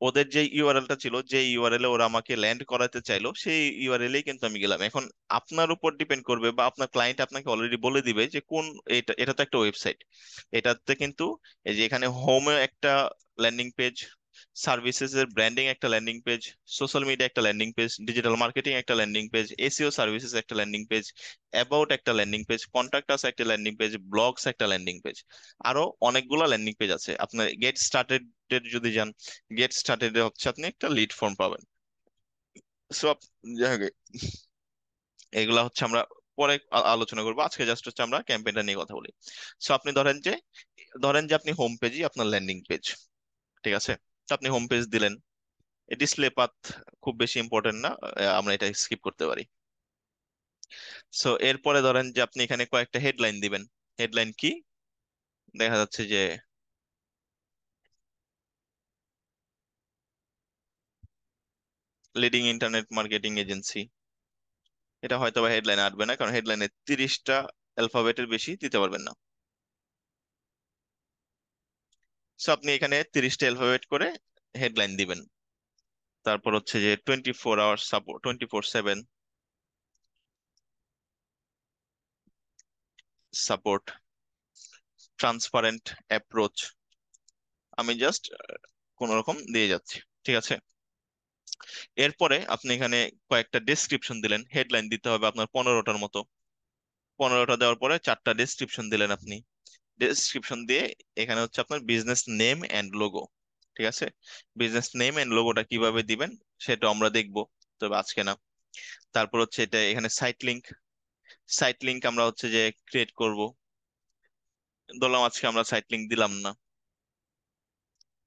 Speaker 1: ওদের যে ইউআরএলটা ছিল, যে ইউআরএল এ ওরা আমাকে ল্যান্ড করাতে চাইলো, সেই ইউআরএল এই কিন্তু আমি গেলাম। এখন আপনার উপর ডিপেন্ড করবে, বা আপনার ক্লায়েন্ট আপনাকে অলরেডি বলে দিবে যে কোন, এটা এটা তো একটা ওয়েবসাইট, এটাতে কিন্তু এই যে এখানে হোমে একটা ল্যান্ডিং পেজ, সার্ভিসেস এর ব্র্যান্ডিং একটা ল্যান্ডিং পেজ, সোশ্যাল মিডিয়া একটা ল্যান্ডিং পেজ, ডিজিটাল মার্কেটিং একটা ল্যান্ডিং পেজ, এসইও সার্ভিসেস একটা ল্যান্ডিং পেজ, অ্যাবাউট একটা ল্যান্ডিং পেজ, কন্টাক্ট আস একটা ল্যান্ডিং পেজ, ব্লগস একটা ল্যান্ডিং পেজ, আরো অনেকগুলো ল্যান্ডিং পেজ আছে। আপনার গেট স্টার্টেড যদি যান, গেট স্টার্টেড হচ্ছে আপনি একটা লিড ফর্ম পাবেন। সো যাই হোক, এগুলা হচ্ছে আমরা পরে আলোচনা করবো, আজকে জাস্ট হচ্ছে আমরা ক্যাম্পেইনটা নিয়ে কথা বলি। সো আপনি ধরেন যে আপনি হোম পেজই আপনার ল্যান্ডিং পেজ, ঠিক আছে? তো আপনি হোম পেজ দিলেন, ডিসপ্লে পাথ খুব বেশি ইম্পর্টেন্ট না, আমরা এটা স্কিপ করতে পারি। সো এরপরে ধরেন যে আপনি এখানে কয়েকটা হেডলাইন দিবেন। হেডলাইন কি? দেখা যাচ্ছে যে লিডিং ইন্টারনেট মার্কেটিং এজেন্সি, এটা হয়তো বা হেডলাইনে আসবে না, কারণ হেডলাইনে 30টা অ্যালফাবেটের বেশি দিতে পারবেন না। সো আপনি এখানে 30টা অ্যালফাবেট করে হেডলাইন দিবেন। তারপর হচ্ছে যে 24 hours support, 24/7 support, transparent approach, আমি জাস্ট কোন রকম দিয়ে যাচ্ছি, ঠিক আছে? এরপরে আপনি এখানে কয়েকটা ডেসক্রিপশন দিলেন, হেডলাইন দিতে হবে আপনার 15টার মতো। 15টা দেওয়ার পরে 4টা ডেসক্রিপশন দিলেন আপনি। ডেসক্রিপশন দিয়ে এখানে হচ্ছে আপনার বিজনেস নেম এন্ড লোগো, ঠিক আছে? বিজনেস নেম এন্ড লোগোটা কিভাবে দিবেন সেটা আমরা দেখবো, তবে আজকে না। তারপর হচ্ছে এটা এখানে সাইট লিংক আমরা হচ্ছে যে ক্রিয়েট করব। ধরলাম আজকে আমরা সাইট লিংক দিলাম না,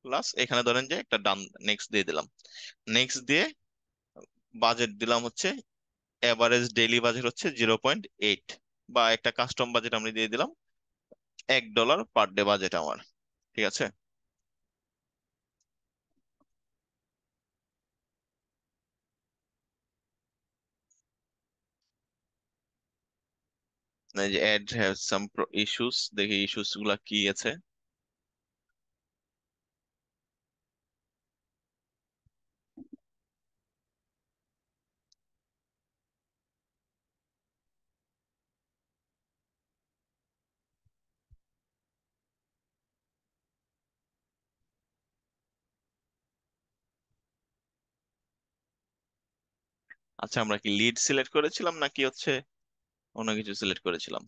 Speaker 1: প্লাস এখানে ধরেন যে একটা ডান নেক্সট দিয়ে দিলাম। নেক্সট দিয়ে বাজেট দিলাম হচ্ছে এভারেজ ডেইলি বাজেট হচ্ছে 0.8, বা একটা কাস্টম বাজেট আমরা দিয়ে দিলাম $1 পার ডে বাজেট আমার। ঠিক আছে। এই যে অ্যাড হ্যাভ সাম ইস্যুস, দেখি ইস্যুস গুলা কি আছে। আচ্ছা, আমরা কি লিড সিলেক্ট করেছিলাম নাকি হচ্ছে অন্য কিছু সিলেক্ট করেছিলাম?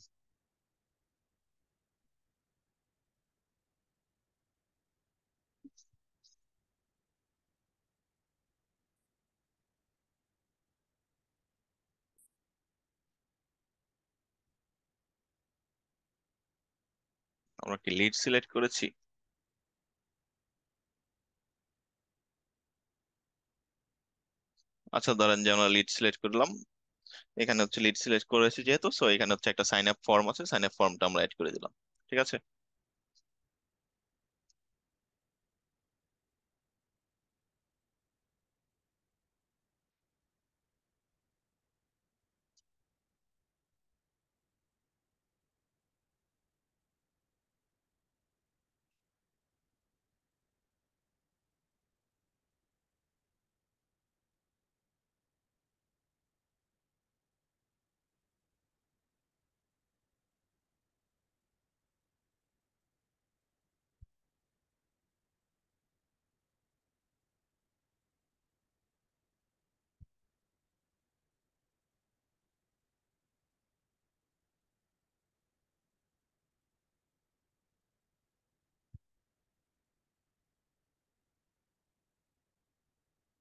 Speaker 1: আমরা কি লিড সিলেক্ট করেছি? আচ্ছা, ধরেন যে আমরা লিড সিলেক্ট করলাম, এখানে হচ্ছে লিড সিলেক্ট করেছি যেহেতু, সো এখানে হচ্ছে একটা সাইন আপ ফর্ম আছে, সাইন আপ ফর্মটা আমরা অ্যাড করে দিলাম। ঠিক আছে।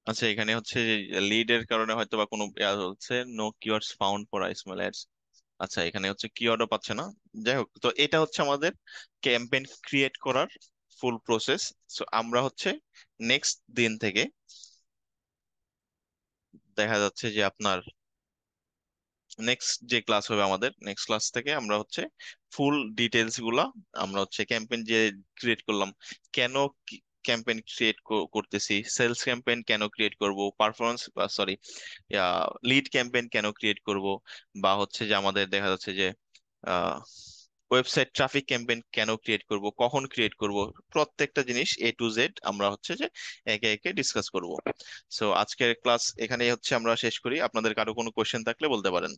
Speaker 1: আচ্ছা, এখানে হচ্ছে লিডের কারণে হয়তো বা কোনো হচ্ছে no keywords found for small ads. আচ্ছা, এখানে হচ্ছে কিওয়ার্ডও পাচ্ছে না। যাই হোক, তো এটা হচ্ছে আমাদের ক্যাম্পেইন ক্রিয়েট করার ফুল প্রসেস। সো আমরা হচ্ছে নেক্সট দিন থেকে দেখা যাচ্ছে যে আপনার নেক্সট যে ক্লাস হবে, আমাদের নেক্সট ক্লাস থেকে আমরা হচ্ছে ফুল ডিটেলস গুলা, আমরা হচ্ছে ক্যাম্পেইন যে ক্রিয়েট করলাম, কেন ক্যাম্পেইন ক্রিয়েট করতেছি, সেলস ক্যাম্পেইন কেন ক্রিয়েট করব, পারফরমেন্স সরি লিড ক্যাম্পেইন কেন ক্রিয়েট করব, বা হচ্ছে যে আমাদের দেখা যাচ্ছে যে ওয়েবসাইট ট্রাফিক ক্যাম্পেইন কেন ক্রিয়েট করব, কখন ক্রিয়েট করব, প্রত্যেকটা জিনিস A to Z আমরা হচ্ছে যে একে একে ডিসকাস করব। সো আজকের ক্লাস এখানেই হচ্ছে আমরা শেষ করি। আপনাদের কারো কোনো কোশ্চেন থাকলে বলতে পারেন।